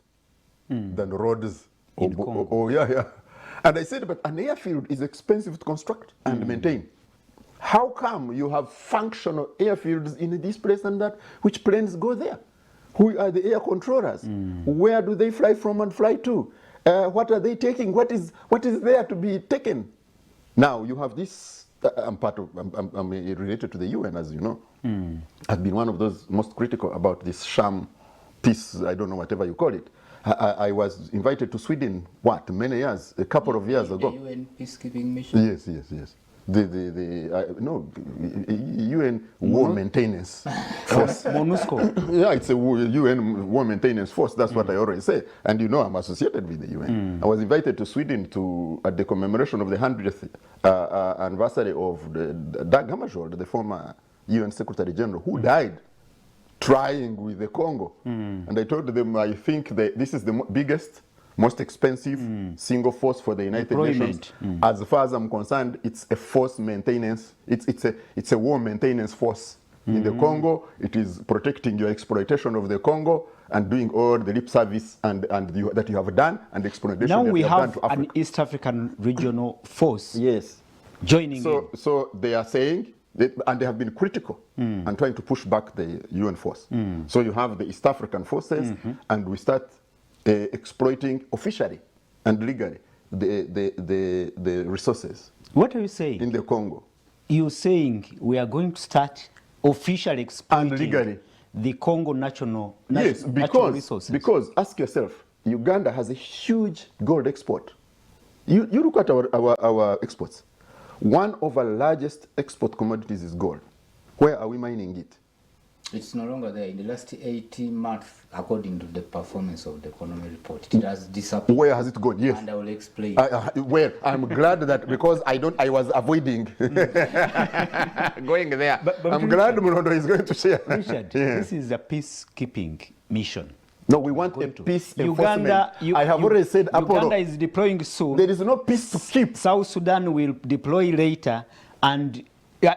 than roads. In Congo. Oh, yeah. And I said, but an airfield is expensive to construct and maintain. How come you have functional airfields in this place and that? Which planes go there? Who are the air controllers? Where do they fly from and fly to? What are they taking? What is there to be taken? Now you have this. I'm related to the UN, as you know. I've been one of those most critical about this sham peace. I don't know, whatever you call it. I was invited to Sweden. Many years, a couple of years ago. The UN peacekeeping mission. Yes. UN War Maintenance Force. MONUSCO. Yeah, it's a UN War Maintenance Force. That's what I already say. And you know, I'm associated with the UN. I was invited to Sweden at the commemoration of the 100th anniversary of Dag Hammarskjöld, the former UN Secretary General, who died trying with the Congo. And I told them, I think this is the biggest, most expensive single force for the United Nations. As far as I'm concerned, it's a force maintenance. It's a war maintenance force in the Congo. It is protecting your exploitation of the Congo and doing all the lip service that you have done and the exploitation Now that we you have done have to Africa. an East African regional force Yes. joining in. So they are saying, and they have been critical and trying to push back the UN force. So you have the East African forces, and we start exploiting officially and legally the resources What are you saying? in the Congo. You're saying we are going to start officially exploiting legally. the Congo natural Yes, resources. because ask yourself, Uganda has a huge gold export. You look at our exports. One of our largest export commodities is gold. Where are we mining it? It's no longer there. In the last 18 months, according to the performance of the economy report, it has disappeared. Where has it gone? Yes. And I will explain. Well, I'm glad that because I was avoiding going there. But I'm glad Murondo is going to share. Richard, Yeah. this is a peacekeeping mission. No, we want a peace enforcement. I have already said Apollo. Uganda is deploying soon. There is no peace to keep. South Sudan will deploy later, and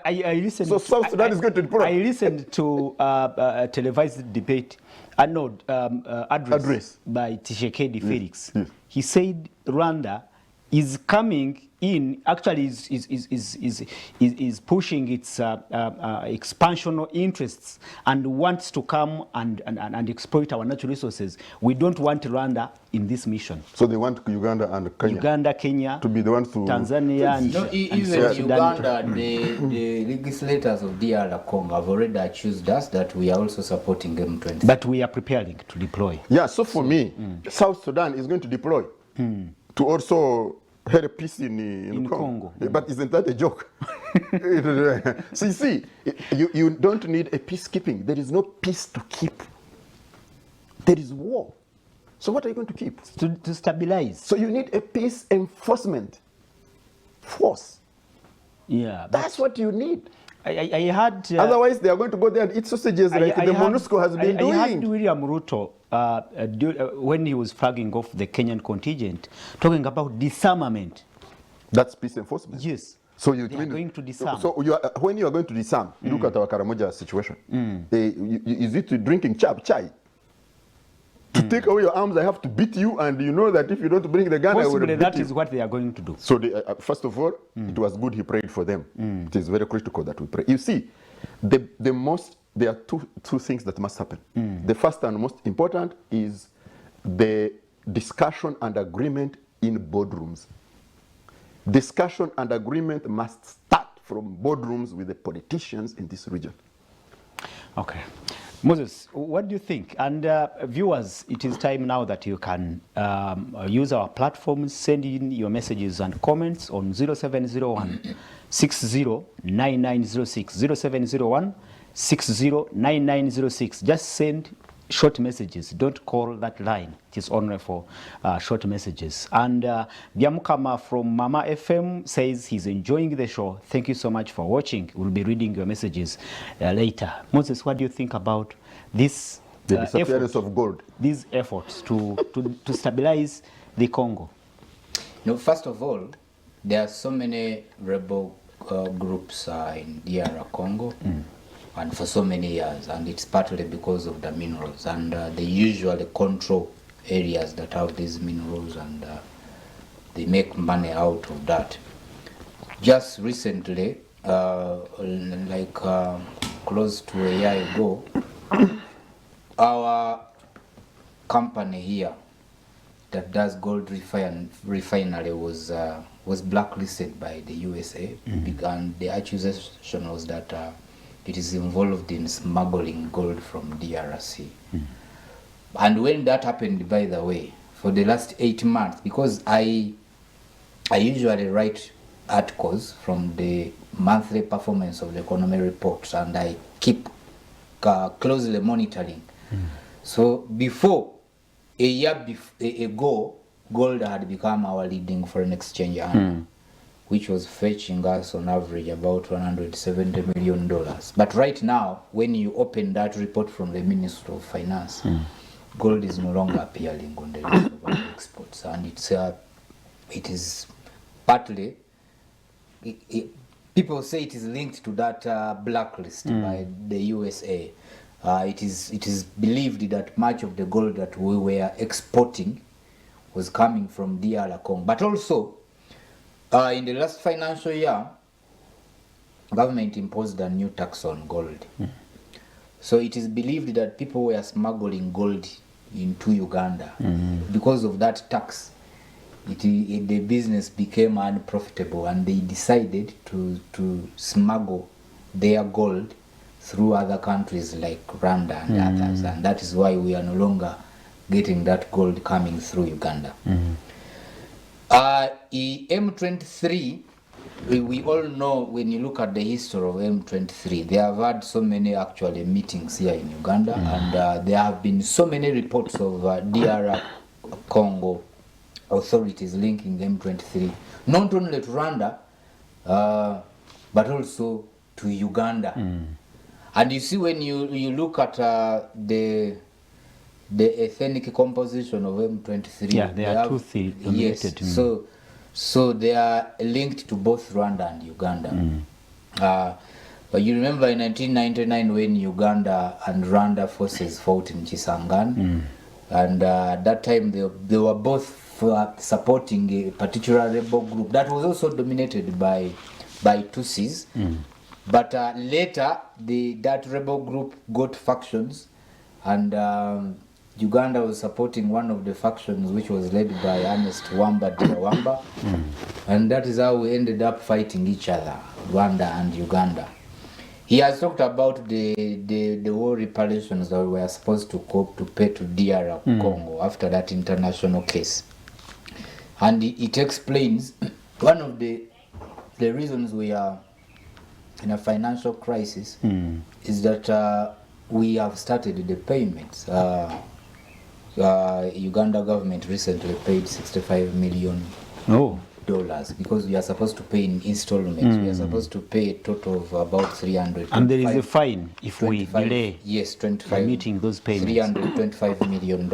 I listened. So South Sudan is going to deploy. I listened to a televised debate, address by Tshisekedi Felix. yes. He said Rwanda is coming in, actually is pushing its expansional interests and wants to come and exploit our natural resources. We don't want Rwanda in this mission. So they want Uganda and Kenya Uganda, Kenya, to be the ones to Tanzania, and, No, and even South Sudan. Uganda, the legislators of DR Congo have already accused us that we are also supporting M23. But we are preparing to deploy. Yeah, so for me, South Sudan is going to deploy to also help peace in Congo. But isn't that a joke? So you see, you don't need a peacekeeping. There is no peace to keep. There is war. So what are you going to keep? To stabilize. So you need a peace enforcement force. Yeah. That's what you need. I had... Otherwise, they are going to go there and eat sausages like the MONUSCO has been doing. I had William Ruto, when he was flagging off the Kenyan contingent, talking about disarmament. That's peace enforcement. Yes. So you They are going to disarm. So you are, when you are going to disarm, look at our Karamoja situation. Is it drinking chai? To take away your arms, I have to beat you, and you know that if you don't bring the gun, I will Possibly beat that you. is what they are going to do. So first of all, it was good he prayed for them. It is very critical that we pray. You see, there are two things that must happen. The first and most important is the discussion and agreement in boardrooms. Discussion and agreement must start from boardrooms with the politicians in this region. Okay. Moses, what do you think? And viewers, it is time now that you can use our platforms, send in your messages and comments on 0701 609906, 0701 609906. Just send short messages. Don't call that line. It is only for short messages. And Biamukama from Mama FM says he's enjoying the show. Thank you so much for watching. We'll be reading your messages later. Moses, what do you think about this The disappearance of gold. These efforts to stabilize the Congo? No, first of all, there are so many rebel groups in DR Congo. And for so many years, and it's partly because of the minerals, and they usually control areas that have these minerals, and they make money out of that. Just recently, close to a year ago, our company here that does gold refinery was blacklisted by the USA, and the accusation was that it is involved in smuggling gold from DRC. And when that happened, by the way, for the last 8 months, because I usually write articles from the monthly performance of the economy reports, and I keep closely monitoring. So before, a year ago, gold had become our leading foreign exchange earner, which was fetching us on average about $170 million. But right now, when you open that report from the Ministry of Finance, gold is no longer appearing on the list of our exports, and it is partly, people say it is linked to that blacklist by the USA. It is believed that much of the gold that we were exporting was coming from DR Congo, but also in the last financial year, government imposed a new tax on gold. So it is believed that people were smuggling gold into Uganda. Because of that tax, the business became unprofitable, and they decided to smuggle their gold through other countries like Rwanda and others, and that is why we are no longer getting that gold coming through Uganda. M23, we all know, when you look at the history of M23, they have had so many actually meetings here in Uganda, and there have been so many reports of DR Congo authorities linking M23, not only to Rwanda, but also to Uganda. And you see, when you look at the ethnic composition of M23, they are two related. Yes, so they are linked to both Rwanda and Uganda. But you remember in 1999 when Uganda and Rwanda forces fought in Kisangani, and at that time they were both supporting a particular rebel group that was also dominated by Tutsis. But later that rebel group got factions, and Uganda was supporting one of the factions, which was led by Ernest Wamba Wamba, and that is how we ended up fighting each other, Rwanda and Uganda. He has talked about the war reparations that we were supposed to pay to DR Congo after that international case, and it explains one of the reasons we are in a financial crisis is that we have started the payments. Uganda government recently paid $65 million because we are supposed to pay in installments. We are supposed to pay a total of about 300. And there is a fine if we delay meeting those payments. $325 million.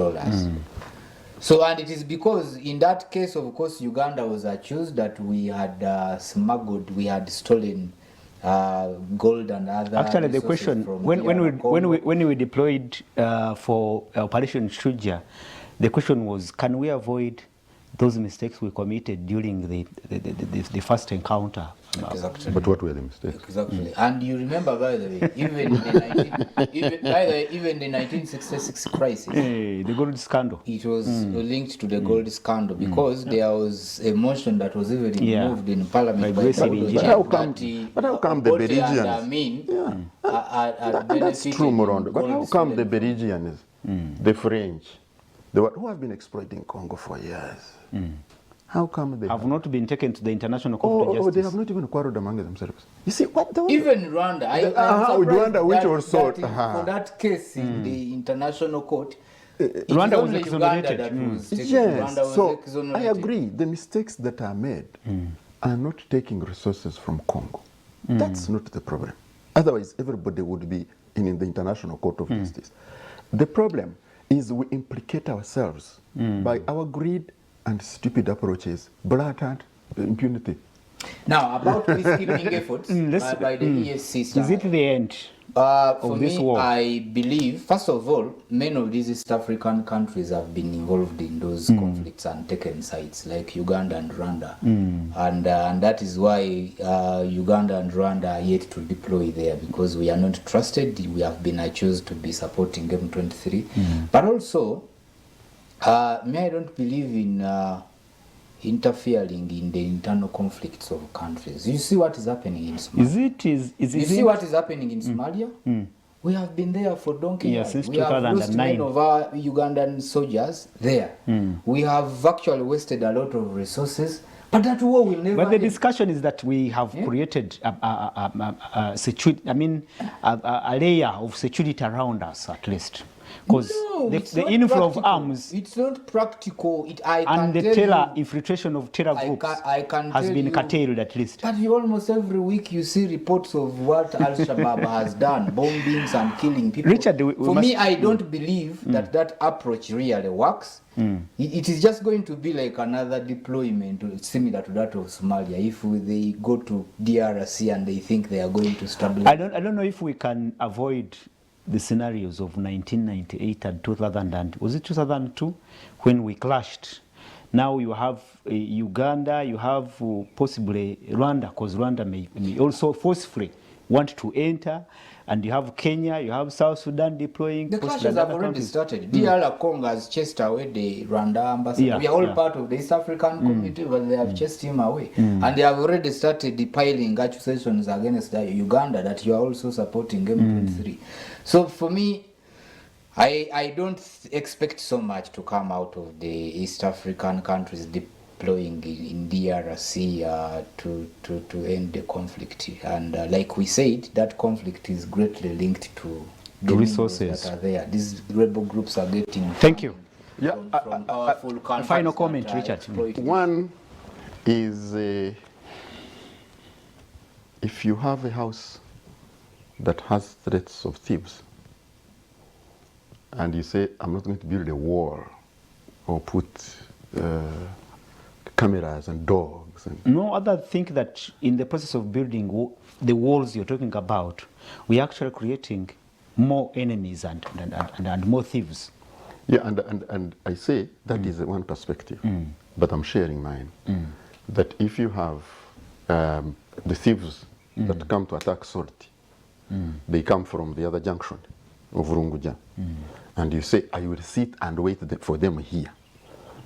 So, and it is because in that case, of course, Uganda was accused that we had smuggled, we had stolen gold and other. Actually, the resources question from when we deployed for Operation Shuja, the question was, can we avoid those mistakes we committed during the first encounter? Exactly. But what were the mistakes? Exactly. And you remember, by the way, even the 1966 crisis, The gold scandal. it was linked to the gold scandal because there was a motion that was even moved in Parliament By by Gracie Daud Njia. But how come the Obote and Belgians? Amin That's benefited true, in Morondo. But how gold come the stolen from- Belgians, the French, who have been exploiting Congo for years? How come they Have not been taken to the International Court of they Justice. have not even quarreled among themselves. You see, what the Even Rwanda, I'm surprised Rwanda, which that, also- that for that case in the international court, it Rwanda is was only exonerated. Uganda that was taken. Yes, Rwanda was so I exonerated. agree. The mistakes that are made are not taking resources from Congo. That's not the problem. Otherwise, everybody would be in the International Court of Justice. The problem is we implicate ourselves by our greed and stupid approaches, blatant impunity. Now, about peacekeeping efforts by the EAC Is side. it the end? For this me, war? I believe, first of all, many of these East African countries have been involved in those conflicts and taken sides, like Uganda and Rwanda. And that is why Uganda and Rwanda are yet to deploy there, because we are not trusted. We have been accused to be supporting M23. But also, I don't believe in interfering in the internal conflicts of countries. You see what is happening in Somalia? You see what is happening in Somalia? We have been there for donkey years. Since We have lost 2009. many of our Ugandan soldiers there. We have actually wasted a lot of resources, but that war will never But the end. discussion is that we have created a security, a layer of security around us at least. Because No, it's the not inflow of practical. arms It's not practical. I and can the tell you, infiltration of terror I groups can has tell been you- curtailed at least. But almost every week you see reports of what Al Shabaab has done, bombings and killing people. Richard, we For must- me, I don't believe that approach really works. It is just going to be like another deployment similar to that of Somalia. If they go to DRC and they think they are going to stabilize. I don't know if we can avoid the scenarios of 1998 and 2000 and was it 2002 when we clashed. Now you have Uganda, you have possibly Rwanda, because Rwanda may also forcefully want to enter, and you have Kenya, you have South Sudan deploying. The possibly clashes have other already countries. started. DR Congo has chased away the Rwanda ambassador. Yeah, We are all yeah. part of the East African community, but they have chased him away. And they have already started depiling accusations against Uganda that you are also supporting M23. So for me, I don't expect so much to come out of the East African countries deploying in DRC to end the conflict. And like we said, that conflict is greatly linked to the minerals resources that are there. These rebel groups are getting Thank you. from powerful countries. final that comment, are Richard. exploiting. One is if you have a house that has threats of thieves, and you say, I'm not going to build a wall or put cameras and dogs. And No other think that in the process of building the walls you're talking about, we're actually creating more enemies and more thieves. yeah, and I say that is one perspective, but I'm sharing mine. That if you have the thieves that come to attack Sorti, they come from the other junction of Runguja, and you say, I will sit and wait for them here,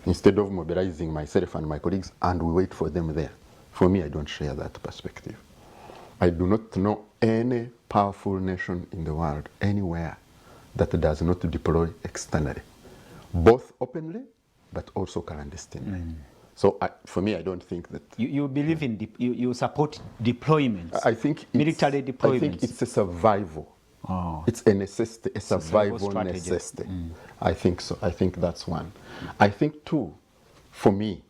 instead of mobilizing myself and my colleagues, and we wait for them there. For me, I don't share that perspective. I do not know any powerful nation in the world, anywhere, that does not deploy externally, both openly, but also clandestinely. So for me, I don't think that... You believe in, you support deployments. I think military deployments. I think it's a survival. Oh. It's a necessity, a survival strategy. necessity. I think so. I think that's one. I think two, for me,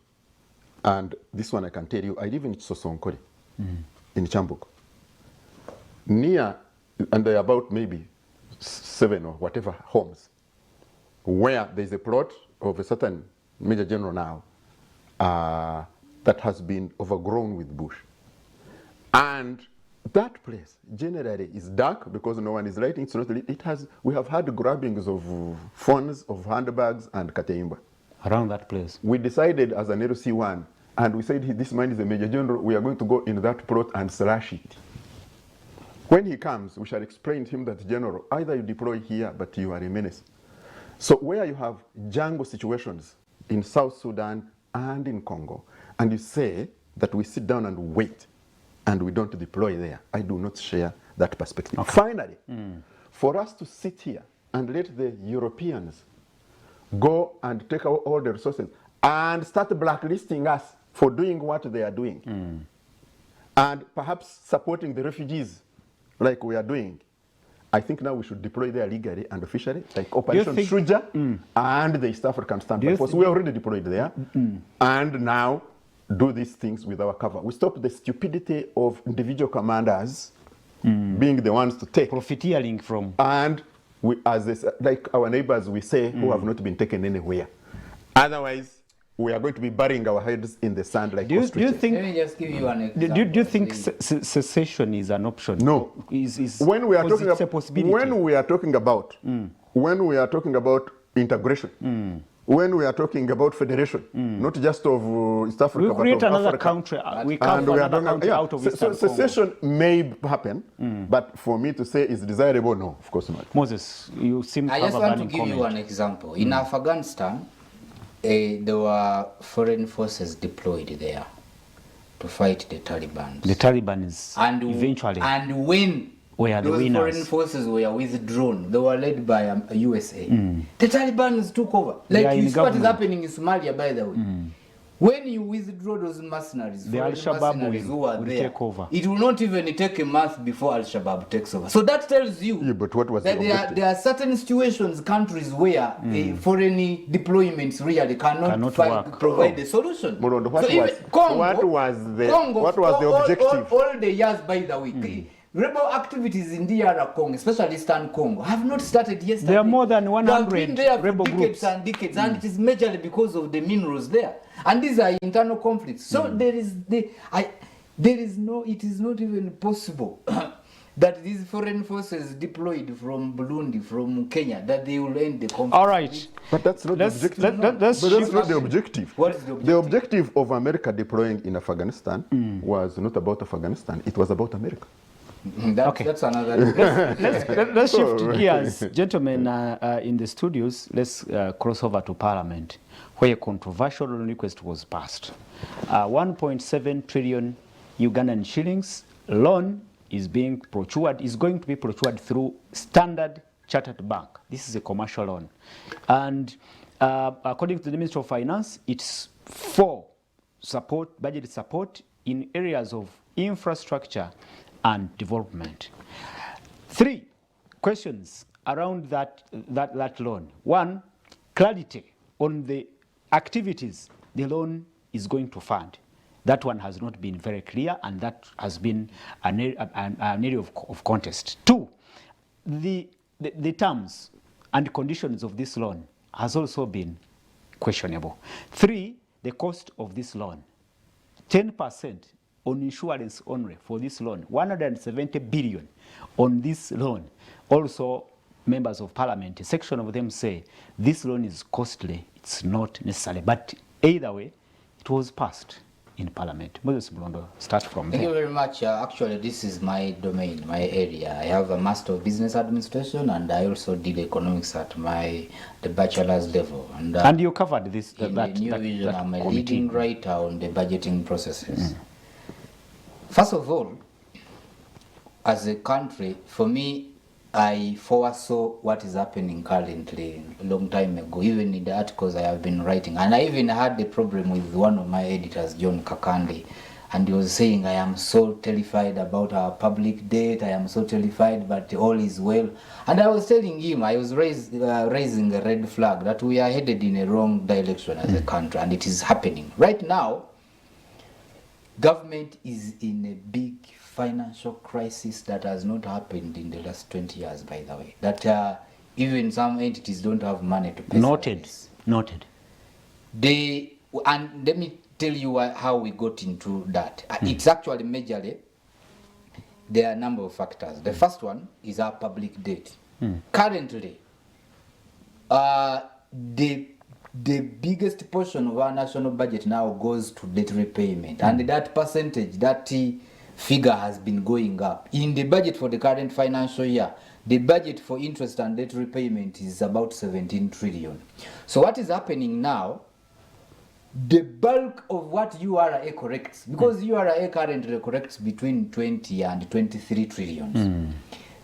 and this one I can tell you, I live in Sosonkori, in Chambuk. Near, and there are about maybe 7 or whatever homes, where there's a plot of a certain Major General now, that has been overgrown with bush. And that place generally is dark because no one is lighting. It's not lit. We have had grabbings of phones, of handbags, and kateimba. Around that place. We decided as an LC1, and we said this man is a Major General, we are going to go in that plot and slash it. When he comes, we shall explain to him that, General, either you deploy here, but you are a menace. So where you have jungle situations in South Sudan and in Congo, and you say that we sit down and wait, and we don't deploy there, I do not share that perspective. Okay. Finally, for us to sit here and let the Europeans go and take out all the resources and start blacklisting us for doing what they are doing, and perhaps supporting the refugees like we are doing, I think now we should deploy there legally and officially, like Operation Shuja and the East African Standby Force. We already deployed there, and now do these things with our cover. We stop the stupidity of individual commanders being the ones to take. Profiteering from. And we, like our neighbors, we say, who have not been taken anywhere. Otherwise, we are going to be burying our heads in the sand like ostriches. Do you think? Let me just give you an example. Do you think secession is an option? No. When we are talking about, a possibility. When we are talking about integration, when we are talking about federation, not just of East Africa, we create but of another Africa. Country. We come from another country out of Eastern So secession may happen, but for me to say it's desirable, no, of course not. Moses, you seem to I have just a want to burning give you comment. an example. In Afghanistan, there were foreign forces deployed there to fight the Taliban. The Taliban is eventually. And when those foreign forces were withdrawn, they were led by USA. The Taliban took over. Like you see what is happening in Somalia, by the way. When you withdraw those mercenaries, the Al-Shabaab will take over. It will not even take a month before Al-Shabaab takes over. So that tells you but what was that there are certain situations, countries where foreign deployments really cannot provide the solution. Murondo, Congo, what was the objective? All the years, by the way. Rebel activities in DR Congo, especially Eastern Congo, have not started yesterday. There are more than 100 they have been there for rebel decades groups. and decades, and it is majorly because of the minerals there. And these are internal conflicts. So it is not even possible that these foreign forces deployed from Burundi, from Kenya, that they will end the conflict. All right. But that's not the objective. That's not the objective. What is the objective? The objective of America deploying in Afghanistan was not about Afghanistan. It was about America. That's another. Let's shift gears, gentlemen. In the studios, let's cross over to Parliament, where a controversial loan request was passed. 1.7 trillion Ugandan shillings loan is going to be procured through Standard Chartered Bank. This is a commercial loan, and according to the Ministry of Finance, it's for budget support in areas of infrastructure and development. 3 questions around that loan. 1, clarity on the activities the loan is going to fund. That one has not been very clear, and that has been an area of contest. 2, the terms and conditions of this loan has also been questionable. 3, the cost of this loan. 10% on insurance only for this loan, 170 billion on this loan. Also, members of parliament, a section of them say this loan is costly, it's not necessary, but either way, it was passed in parliament. Moses Murondo, start from there. Thank you very much. Actually, this is my domain, my area. I have a Master of Business Administration, and I also did economics at the bachelor's level. And you covered this. In the New Vision, I'm a leading writer on the budgeting processes. First of all, as a country, for me, I foresaw what is happening currently a long time ago, even in the articles I have been writing. And I even had a problem with one of my editors, John Kakande, and he was saying, I am so terrified about our public debt, I am so terrified, but all is well. And I was telling him, I was raising a red flag that we are headed in a wrong direction as a country, and it is happening. Right now, government is in a big financial crisis that has not happened in the last 20 years, by the way. That even some entities don't have money to pay. Noted. And let me tell you how we got into that. It's actually majorly, there are a number of factors. The first one is our public debt. Currently, the biggest portion of our national budget now goes to debt repayment, and that percentage, that figure has been going up. In the budget for the current financial year, the budget for interest and debt repayment is about 17 trillion. So what is happening now, the bulk of what URA corrects, because URA currently corrects between 20 and 23 trillions,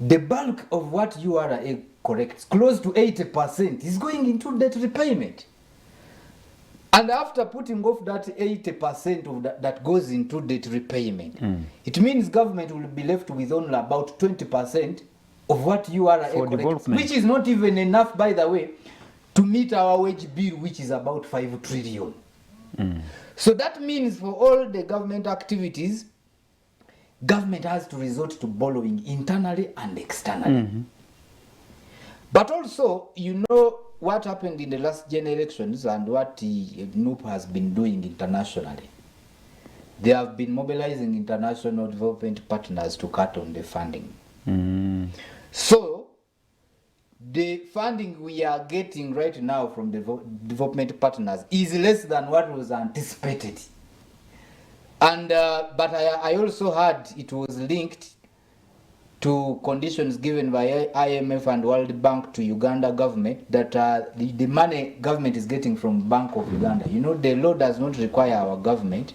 the bulk of what URA corrects, close to 80%, is going into debt repayment. And after putting off that 80% of that goes into debt repayment, it means government will be left with only about 20% of what URA collects, which is not even enough, by the way, to meet our wage bill, which is about 5 trillion. So that means for all the government activities, government has to resort to borrowing internally and externally. But also, you know what happened in the last gen elections and what NUP has been doing internationally. They have been mobilizing international development partners to cut on the funding. So, the funding we are getting right now from the development partners is less than what was anticipated. And but I also heard it was linked to conditions given by IMF and World Bank to Uganda government, that the money government is getting from Bank of Uganda. You know, the law does not require our government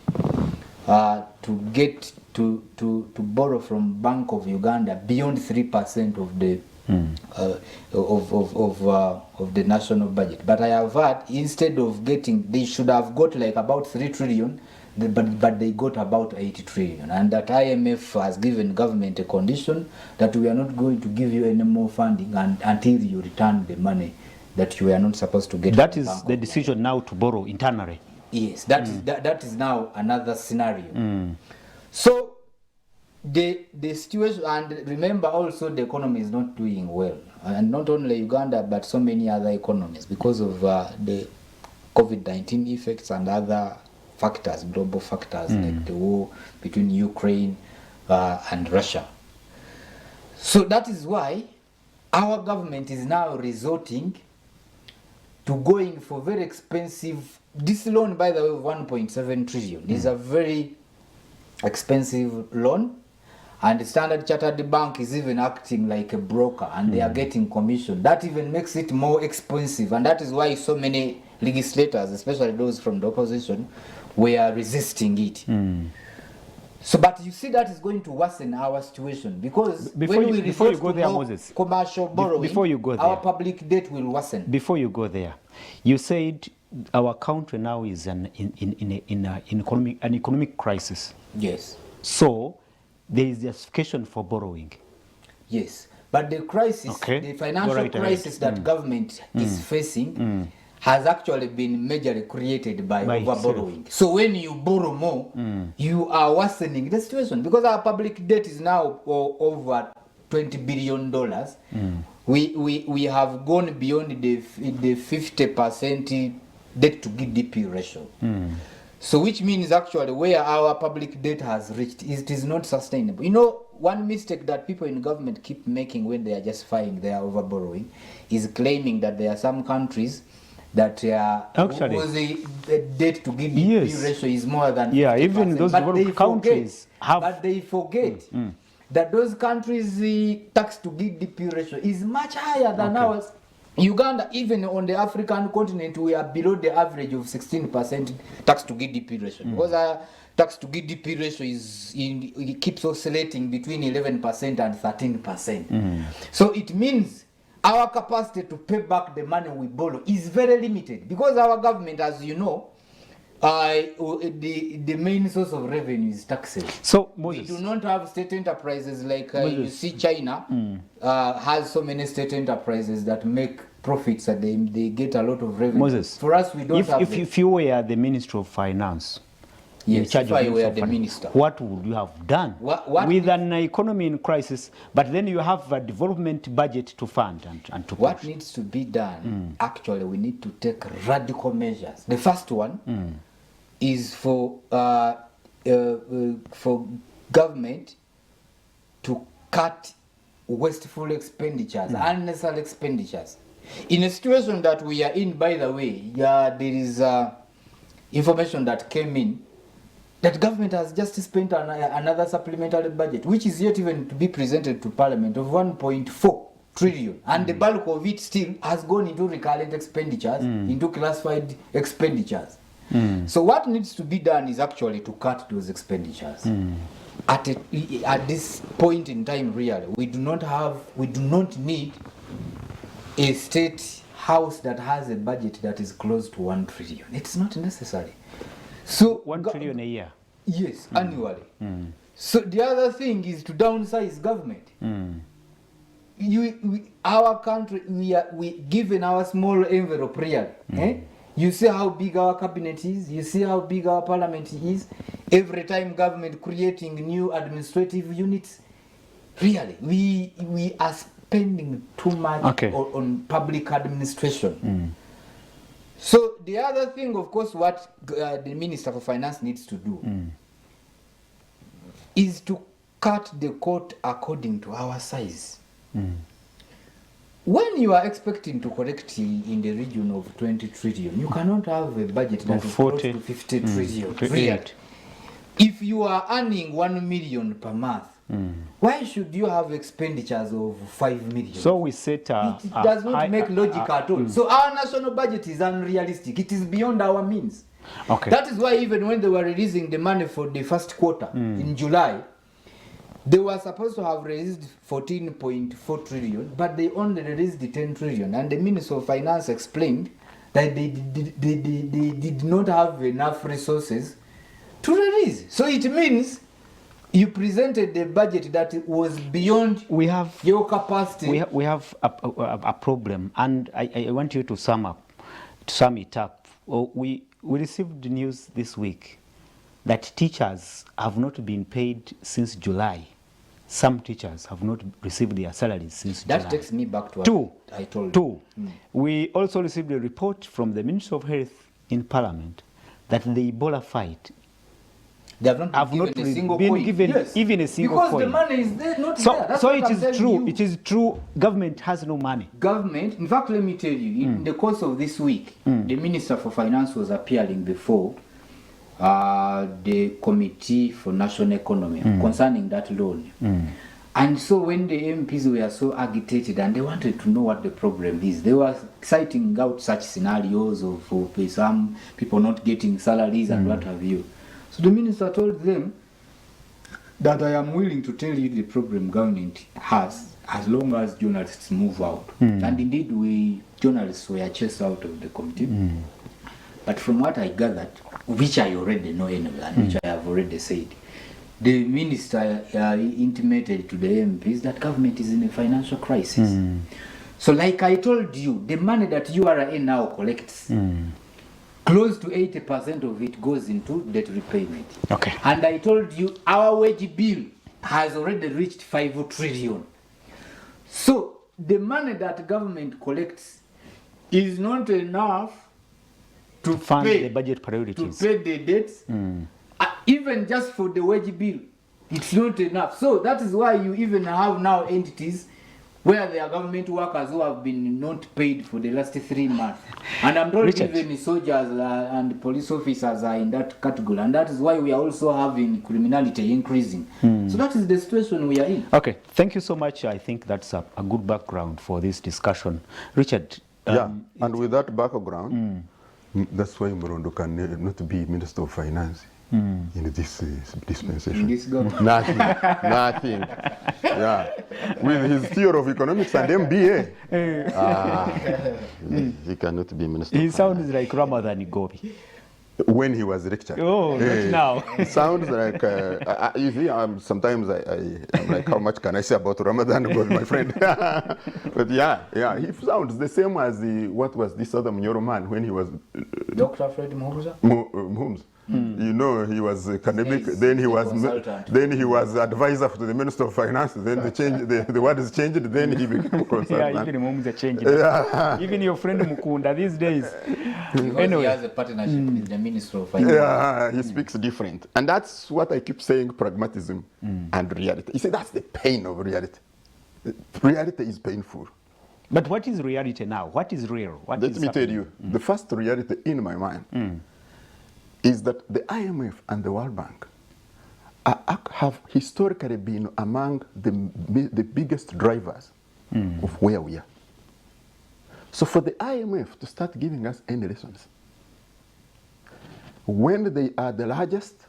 to get to borrow from Bank of Uganda beyond 3% of the of the national budget. But I have heard, instead of getting, they should have got like about 3 trillion, but they got about 80 trillion. And that IMF has given government a condition that we are not going to give you any more funding until you return the money that you are not supposed to get. That is the decision now to borrow internally. Yes, that is now another scenario. So the situation, and remember also the economy is not doing well, and not only Uganda but so many other economies, because of the COVID-19 effects and other factors, global factors, like the war between Ukraine and Russia. So that is why our government is now resorting to going for very expensive, this loan, by the way, of 1.7 trillion is a very expensive loan, and Standard Chartered Bank is even acting like a broker, and they are getting commission. That even makes it more expensive, and that is why so many legislators, especially those from the opposition, were resisting it. So, but you see, that is going to worsen our situation, because when we resort to more commercial borrowing, our public debt will worsen. Before you go there, you said our country now is in an economic crisis. Yes. So there is justification for borrowing. Yes, but the crisis, the financial crisis that government is facing has actually been majorly created by overborrowing. So when you borrow more, you are worsening the situation, because our public debt is now over $20 billion. We have gone beyond the 50% debt to GDP ratio. So which means actually where our public debt has reached, it is not sustainable. You know, one mistake that people in government keep making when they are justifying their overborrowing is claiming that there are some countries that whose the debt to GDP ratio is more than 50%. Even those developed countries have. But they forget that those countries' tax to GDP ratio is much higher than ours. Uganda, even on the African continent, we are below the average of 16% tax to GDP ratio. Because our tax to GDP ratio it keeps oscillating between 11% and 13%. So it means our capacity to pay back the money we borrow is very limited, because our government, as you know, the main source of revenue is taxes. So we do not have state enterprises like you see China has so many state enterprises that make profits, and they get a lot of revenue. Moses, for us, we don't have if you were the Ministry of Finance, in Yes, charge if of I Ministry were of the Finance, minister. what would you have done What with an economy in crisis? But then you have a development budget to fund and to What push. needs to be done, actually, we need to take radical measures. The first one is for government to cut wasteful expenditures, unnecessary expenditures. In a situation that we are in, by the way, there is information that came in that government has just spent another supplementary budget, which is yet even to be presented to Parliament, of 1.4 trillion, and the bulk of it still has gone into recurrent expenditures, into classified expenditures. So what needs to be done is actually to cut those expenditures. At this point in time, really, we do not need a state house that has a budget that is close to 1 trillion. It's not necessary. So 1 trillion a year. Yes, annually. So the other thing is to downsize government. Our country, we given our small envelope really. You see how big our cabinet is, you see how big our parliament is. Every time government creating new administrative units, really, we are spending too much on public administration. So the other thing, of course, what the Minister for Finance needs to do is to cut the court according to our size. When you are expecting to collect in the region of 20 trillion, you cannot have a budget that is close to 50 trillion. Really. If you are earning 1 million per month, why should you have expenditures of 5 million? So we set it does not make logic at all. So our national budget is unrealistic. It is beyond our means. That is why even when they were releasing the money for the first quarter in July, they were supposed to have released 14.4 trillion, but they only released the 10 trillion. And the Minister of Finance explained that they did not have enough resources to release. So it means you presented the budget that was beyond your capacity. We have a problem, and I want you to sum it up. We received news this week that teachers have not been paid since July. Some teachers have not received their salaries since July. That takes me back to what I told you. We also received a report from the Ministry of Health in Parliament that the Ebola fight they have not been given even a single because coin. The money is there, not there. That's so what it I'm is telling true. you. It is true. Government has no money. Government, in fact, let me tell you, in the course of this week, the Minister for Finance was appearing before the Committee for National Economy concerning that loan. And so when the MPs were so agitated and they wanted to know what the problem is, they were citing out such scenarios of some people not getting salaries and what have you. So the minister told them that I am willing to tell you the problem government has as long as journalists move out. And indeed, we journalists were chased out of the committee. But from what I gathered, which I already know anyway, and which I have already said, the minister intimated to the MPs that government is in a financial crisis. So like I told you, the money that URA now collects, close to 80% of it goes into debt repayment. And I told you our wage bill has already reached 5 trillion. So the money that government collects is not enough to fund pay the budget priorities. To pay the debts. Even just for the wage bill, it's not enough. So that is why you even have now entities where there are government workers who have been not paid for the last 3 months. And I'm told even soldiers and police officers are in that category. And that is why we are also having criminality increasing. So that is the situation we are in. Okay, thank you so much. I think that's a good background for this discussion. Richard. And with that background, that's why Murondo can not be Minister of Finance. In this dispensation. In this government. Nothing. Yeah. With his theory of economics and MBA, he cannot be minister. He sounds like Ramadan Gobi. When he was lecturing. Oh, not now. He sounds like, you see, sometimes I'm like, how much can I say about Ramadan Gobi, my friend? But yeah, he sounds the same as what was this other Mnyoro man when he was... Dr. Fred Muhumuza? Muhums. You know, he was academic, Yes, then he the was advisor to the Minister of Finance, then the word is changed, then he became Yeah, consultant. even Moms are changing. Yeah. Even your friend Mukunda these days. Because Anyway. he has a partnership with the Minister of Finance. Yeah, he speaks different. And that's what I keep saying, pragmatism and reality. You see, that's the pain of reality. Reality is painful. But what is reality now? What is real? What Let is me tell happening? you, the first reality in my mind is that the IMF and the World Bank have historically been among the biggest drivers of where we are. So for the IMF to start giving us any lessons, when they are the largest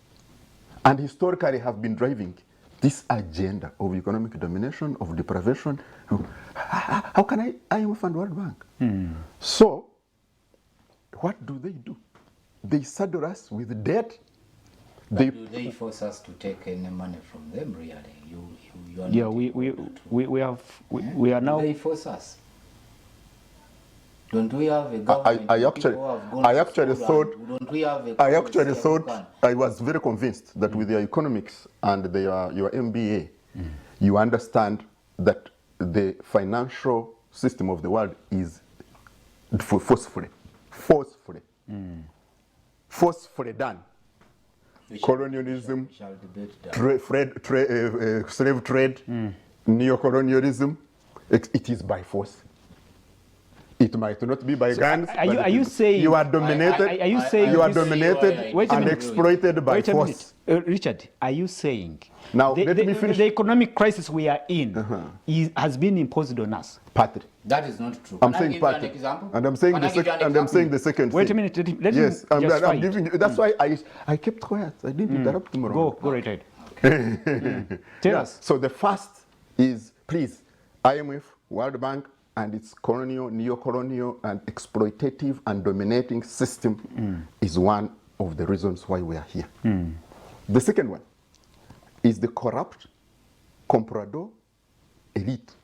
and historically have been driving this agenda of economic domination, of deprivation, how can IMF and World Bank? So what do? They saddle us with debt. But do they force us to take any money from them, really? You are Yeah, not we are Do now. they force us? Don't we have a government? I where actually- people have gone I to actually school thought- and don't we have a I policy actually of thought, can- I was very convinced that with your economics and your MBA, you understand that the financial system of the world is forcefully done. we Colonialism, shall debate that. slave trade, neo-colonialism, it is by force. It might not be by guns. are you- but are you saying- you are dominated? Are you saying you are this- dominated Wait a and minute. exploited by Wait a force? minute. Richard, are you saying Now, the, let me finish. the economic crisis we are in has been imposed on us? Partly. That is not true. I'm Can I saying give you an partly. example? And I'm saying Can the I give you second. an And I'm example? saying the second. Wait a thing. minute. Let Yes, me just I'm fight. giving you. That's why I kept quiet. I didn't interrupt Morongo. Go right ahead. Tell us. So the first is, please, IMF, World Bank, and its colonial, neo-colonial, and exploitative and dominating system is one of the reasons why we are here. The second one is the corrupt comprador elite,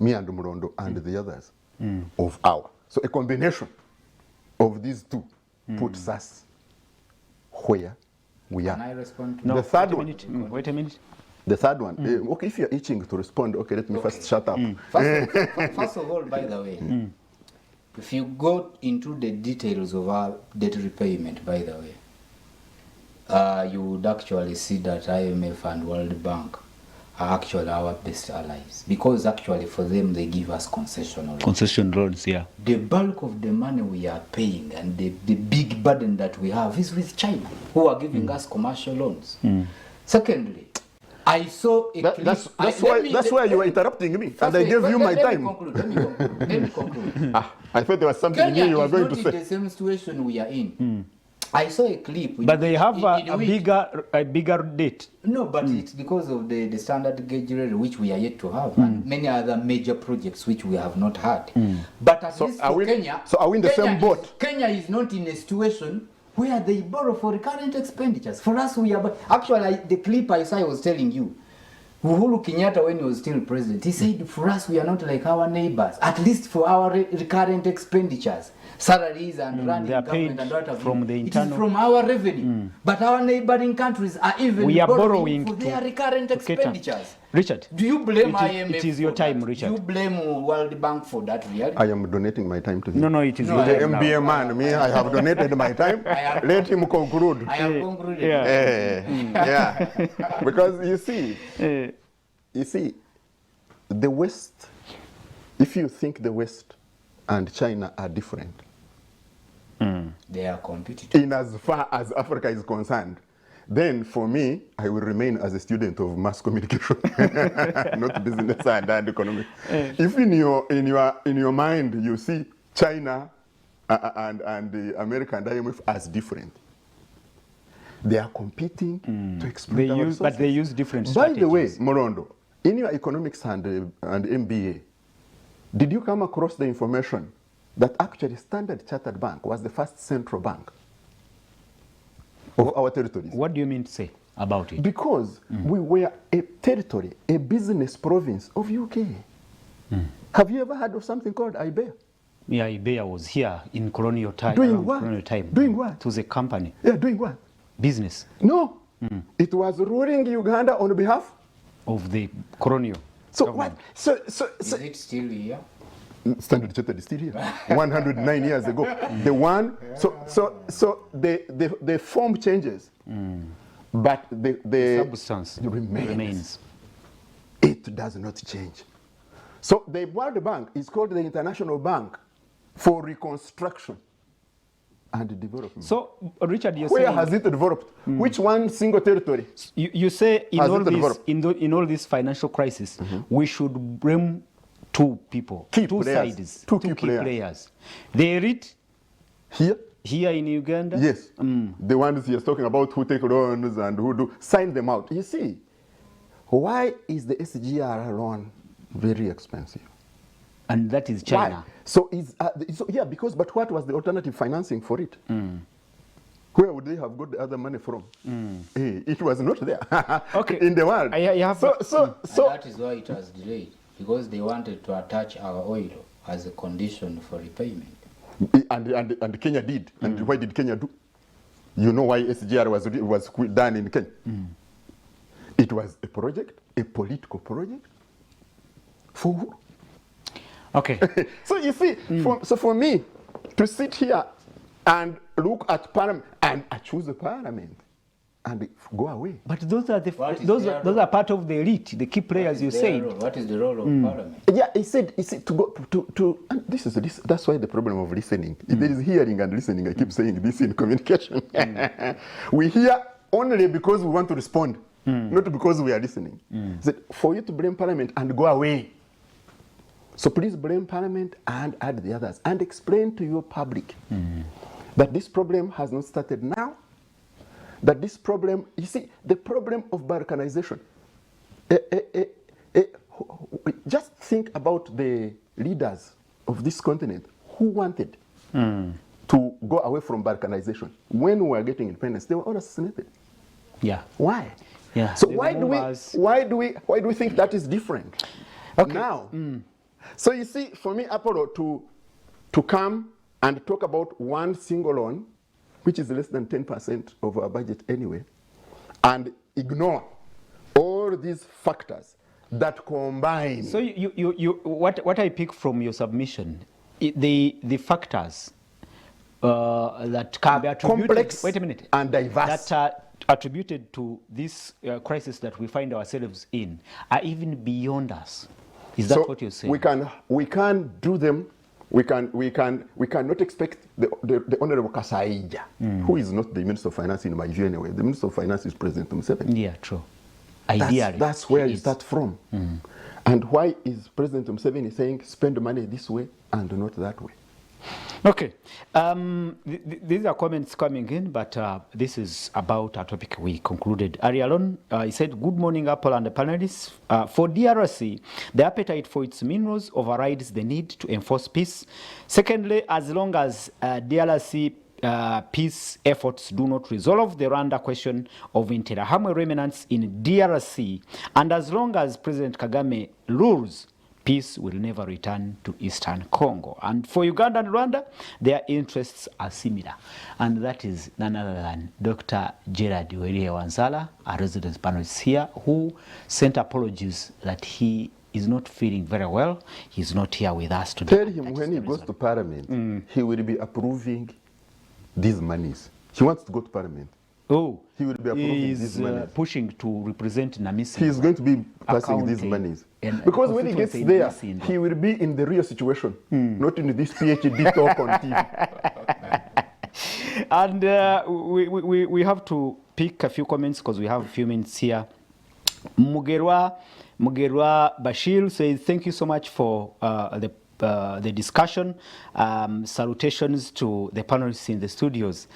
me and Murondo and the others of our. So a combination of these two puts us where we are. Can I respond to No, The third wait a one. minute. Wait a minute. The third one, okay, if you're itching to respond, okay, let me first shut up. First of all, by the way, if you go into the details of our debt repayment, by the way, you would actually see that IMF and World Bank are actually our best allies, because actually for them they give us concession loans. Concession loans, yeah. The bulk of the money we are paying and the big burden that we have is with China, who are giving us commercial loans. Secondly, I saw a clip. That's why you were interrupting me, and I gave you my Let me time. conclude. Let me conclude. I thought there was something Kenya new you were is going not to in say. the same situation we are in. I saw a clip. But they have in a which- bigger debt. No, but it's because of the standard gauge rail which we are yet to have, and many other major projects which we have not had. But at So least are for we- Kenya, so are we in the Kenya same boat? Kenya is not in a situation where they borrow for recurrent expenditures. For us, we are. Actually, the clip I saw, I was telling you. Uhuru Kenyatta, when he was still president, he said, for us, we are not like our neighbors, at least for our recurrent expenditures, salaries and running they are government paid and what have from you. the It internal- is from our revenue. But our neighboring countries are even We are borrowing for their to- recurrent to cater. expenditures. Richard, Do you blame it is- IMF? it is your for time, that? Richard. Do you blame World Bank for that reality? I am donating my time to him. no, it is No, your The time now. MBA man, me, I have donated my time. have- Let him conclude. I have concluded. Yeah. Yeah. Because you see, the West, if you think the West and China are different, They are competitive. in as far as Africa is concerned, then for me, I will remain as a student of mass communication, not business and economics. If in your mind you see China and the America and IMF as different, they are competing to exploit our resources. But they use different By strategies. the way, Morondo, in your economics and MBA, did you come across the information that actually Standard Chartered Bank was the first central bank of our territories? What do you mean to say about it? Because we were a territory, a business province of UK. Have you ever heard of something called IBEA? Yeah, Iberia was here in colonial time. Doing around what? Colonial time. Doing what? It was a company. Yeah, doing what? business No. It was ruling Uganda on behalf. of the colonial So government. what? Is it still here? Standard Chartered is still here. 109 years ago. The one. So the form changes, but the Substance remains. It does not change. So the World Bank is called the International Bank for Reconstruction and Development. So, Richard, you're Where saying has it developed? Which one single territory? you say in has all it this developed? in all this financial crisis, we should blame two people, Key two players. sides, Two two key key players. players. The elite Here? here in Uganda. Yes. The ones he is talking about who take loans and who do sign them out. You see, why is the SGR loan very expensive? And that is China. Why? So yeah, because but what was the alternative financing for it? Where would they have got the other money from? It was not there. Okay. In the world. I have And that is why it was delayed, because they wanted to attach our oil as a condition for repayment. And Kenya did. And why did Kenya do? You know why SGR was done in Kenya? It was a project, a political project. For who? Okay. So you see, for me to sit here and look at Parliament and I choose the Parliament and go away. But those are What is those their are, those are part of the elite, the key players you said. What is the role of Parliament? Yeah, he said to go to and this. That's why the problem of listening. There is hearing and listening. I keep saying this in communication. We hear only because we want to respond, not because we are listening. Said for you to blame Parliament and go away. So please blame Parliament and add the others and explain to your public that this problem has not started now. That this problem, you see, the problem of Balkanization. Just think about the leaders of this continent who wanted to go away from Balkanization. When we were getting independence, they were all assassinated. Yeah. Why? Yeah. So The why do we think that is different? Okay. Now, so you see, for me, Apollo, to come and talk about one single loan, which is less than 10% of our budget anyway, and ignore all these factors that combine. So what I pick from your submission, the factors that can be attributed. Complex Wait a minute. and diverse. That are attributed to this crisis that we find ourselves in are even beyond us. Is that So what you're saying? we can do them. We cannot expect the Honorable Kasaija, who is not the Minister of Finance in my view anyway. The Minister of Finance is President Museveni. Yeah, true. Ideally, That's where he you is. start from. And why is President Museveni saying spend money this way and not that way? Okay. These are comments coming in, but this is about a topic we concluded earlier on. He said, good morning, Apple and the panelists. For DRC, the appetite for its minerals overrides the need to enforce peace. Secondly, as long as DRC peace efforts do not resolve the Rwanda question of Interahamwe remnants in DRC, and as long as President Kagame rules, peace will never return to Eastern Congo. And for Uganda and Rwanda, their interests are similar. And that is none other than Dr. Gerard Werie Wanzala, a resident panelist here, who sent apologies that he is not feeling very well. He's not here with us today. Tell him when he goes to Parliament, he will be approving these monies. He wants to go to Parliament. Oh, He will be approving these monies. pushing to represent Namisi. He is going to be passing these Accounting monies. and Because when he gets constituency in there, Namisi. he will be in the real situation, not in this PhD talk on TV. And we have to pick a few comments because we have a few minutes here. Mugerwa Bashir says, thank you so much for the discussion. Salutations to the panelists in the studios.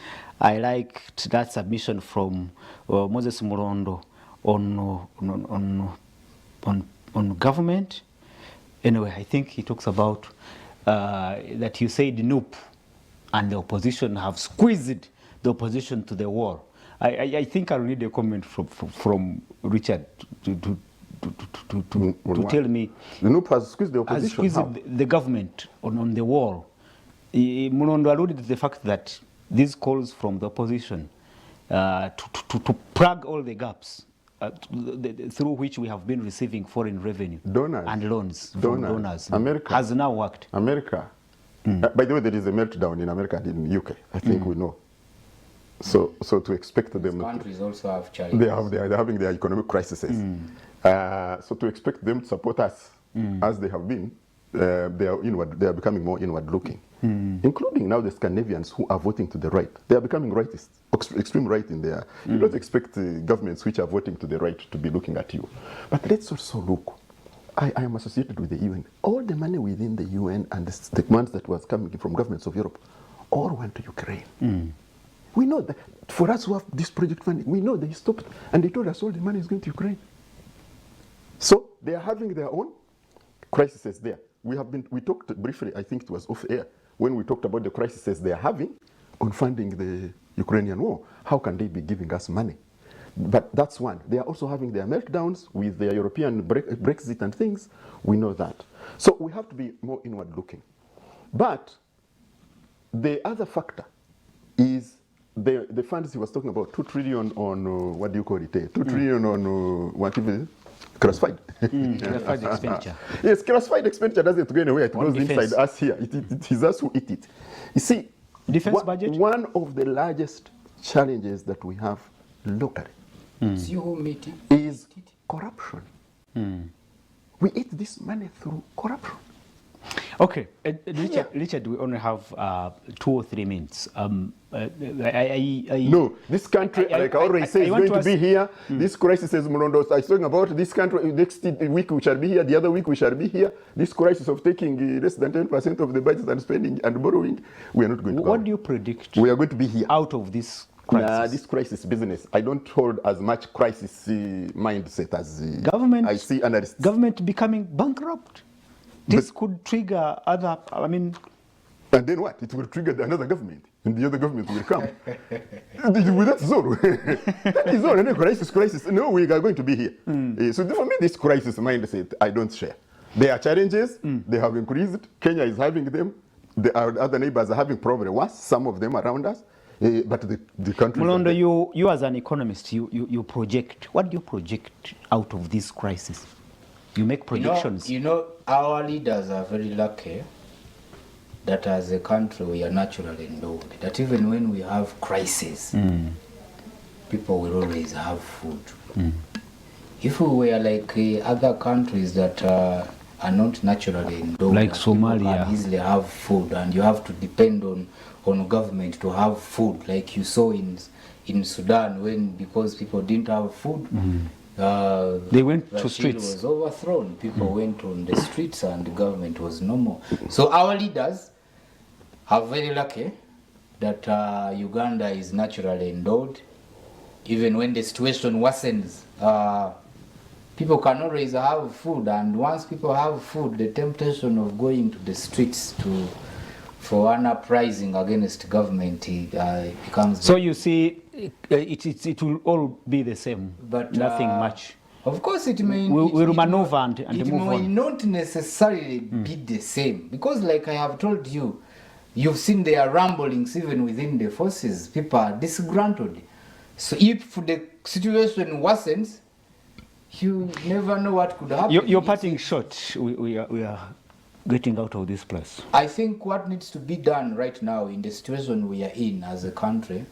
I liked that submission from Moses Murondo on government. Anyway, I think he talks about that you said nope, and the opposition have squeezed the opposition to the wall. I think I'll need a comment from Richard to tell me. The NUP has squeezed the Has opposition. squeezed How? the government on the wall. Murondo alluded to the fact that these calls from the opposition to plug all the gaps through which we have been receiving foreign revenue Donors. and loans from donors. America. Has now worked. America. By the way, there is a meltdown in America and in UK. I think we know. So to expect them, Countries also have challenges. they're having their economic crises. So to expect them to support us as they have been, they are becoming more inward looking, including now the Scandinavians who are voting to the right. They are becoming rightists, extreme right in there. You don't expect governments which are voting to the right to be looking at you. But let's also look. I am associated with the UN. All the money within the UN and the ones that was coming from governments of Europe all went to Ukraine. We know that for us who have this project funding, we know they stopped and they told us all the money is going to Ukraine. So they are having their own crises there. We talked briefly, I think it was off air, when we talked about the crises they are having on funding the Ukrainian war. How can they be giving us money? But that's one. They are also having their meltdowns with their European Brexit and things. We know that. So we have to be more inward looking. But the other factor is the funds he was talking about, 2 trillion on, what do you call it? 2 trillion on, what even? Classified. Classified expenditure. Yes, classified expenditure doesn't go anywhere. It On goes defense. inside us here. It is us who eat it. You see, Defense budget? One of the largest challenges that we have locally It's you who meet it. is corruption. We eat this money through corruption. Okay, Richard, we only have 2 or 3 minutes. No, this country, like I already say, is want going to be here. This crisis, as Mulondo is talking about, this country, next week we shall be here, the other week we shall be here. This crisis of taking less than 10% of the budget and spending and borrowing, we are not going to What do you predict We are going to be here. out of this crisis? Nah, this crisis business, I don't hold as much crisis mindset as Government- I see analysts. Government becoming bankrupt. This could trigger other, I mean, And then what? It will trigger another government, and the other government will come. That's all. That is all. Any crisis. No, we are going to be here. So for me, this crisis mindset, I don't share. There are challenges. They have increased. Kenya is having them. Our other neighbors are having problems worse, some of them around us. But the country... Mulondo, you as an economist, you project. What do you project out of this crisis? You make predictions. You know, our leaders are very lucky that as a country we are naturally endowed. That even when we have crises, people will always have food. If we were like other countries that are not naturally endowed, Like people Somalia. can easily have food, and you have to depend on government to have food, like you saw in Sudan, because people didn't have food. They went to Rashid streets. was overthrown. People went on the streets and the government was no more. So our leaders are very lucky that Uganda is naturally endowed. Even when the situation worsens, people can always have food, and once people have food, the temptation of going to the streets for an uprising against government becomes... So you see, it will all be the same, But, nothing much. Of course, it may. We'll maneuver and it move may on. not necessarily be the same, because, like I have told you, you've seen there are rumblings even within the forces. People are disgruntled. So if the situation worsens, you never know what could happen. You're parting short. We are getting out of this place. I think what needs to be done right now in the situation we are in as a country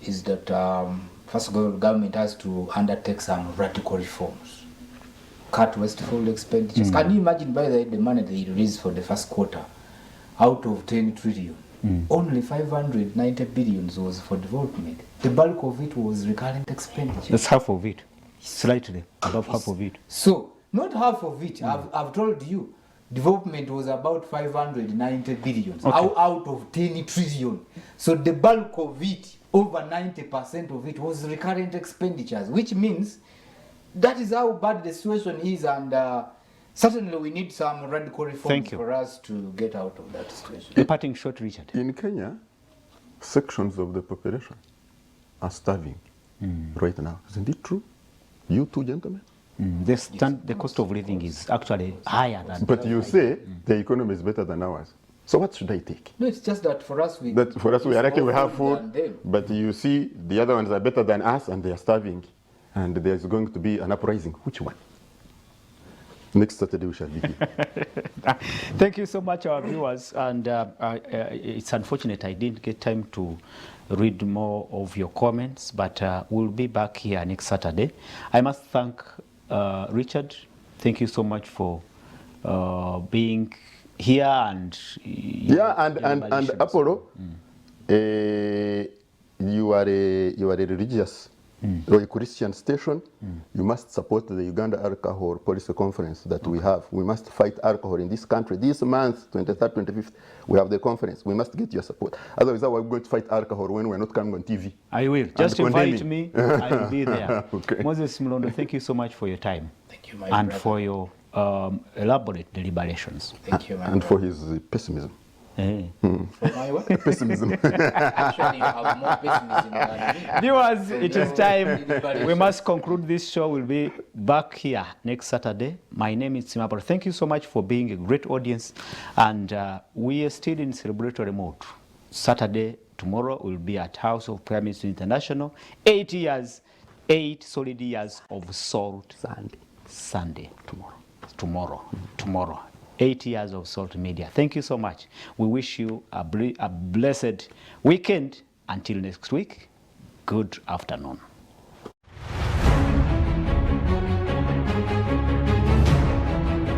is that first of all, government has to undertake some radical reforms. Cut wasteful expenditures. Can you imagine, by the money they released for the first quarter, out of 10 trillion, only 590 billions was for development. The bulk of it was recurrent expenditure. That's half of it, slightly above half of it. So, not half of it. I've told you, development was about 590 billions out of 10 trillion. So the bulk of it, over 90% of it, was recurrent expenditures, which means that is how bad the situation is, and certainly we need some radical reforms for us to get out of that situation. A parting shot, Richard. In Kenya, sections of the population are starving right now. Isn't it true? You two gentlemen? The cost of living is actually higher than... But you say the economy is better than ours. So what should I take? No, it's just that for us, we That for us, we are lucky we have food, than them. but you see, the other ones are better than us, and they are starving, and there's going to be an uprising. Which one? Next Saturday we shall be here. Thank you so much, our viewers. And it's unfortunate I didn't get time to read more of your comments, but we'll be back here next Saturday. I must thank Richard. Thank you so much for being here and and Apollo, you are a religious or a Christian station. You must support the Uganda Alcohol Policy Conference that we have. We must fight alcohol in this country. This month, 23rd, 25th, we have the conference. We must get your support. Otherwise, we're going to fight alcohol when we're not coming on TV. I will. Just invite condemning. me. I will be there. Okay. Moses Mlondo, thank you so much for your time. Thank you, my And brother. for your elaborate deliberations. Thank you, my And for brother. his pessimism. For my what? Pessimism. Actually, you have more pessimism than me. Viewers, it is time. Deliberation. We must conclude this show. We'll be back here next Saturday. My name is Simabaro. Thank you so much for being a great audience. And we are still in celebratory mode. Saturday, tomorrow, we'll be at House of Prime Minister International. 8 years, 8 solid years of Salt Sunday. Tomorrow. 8 years of Salt Media. Thank you so much. We wish you a blessed weekend. Until next week, good afternoon.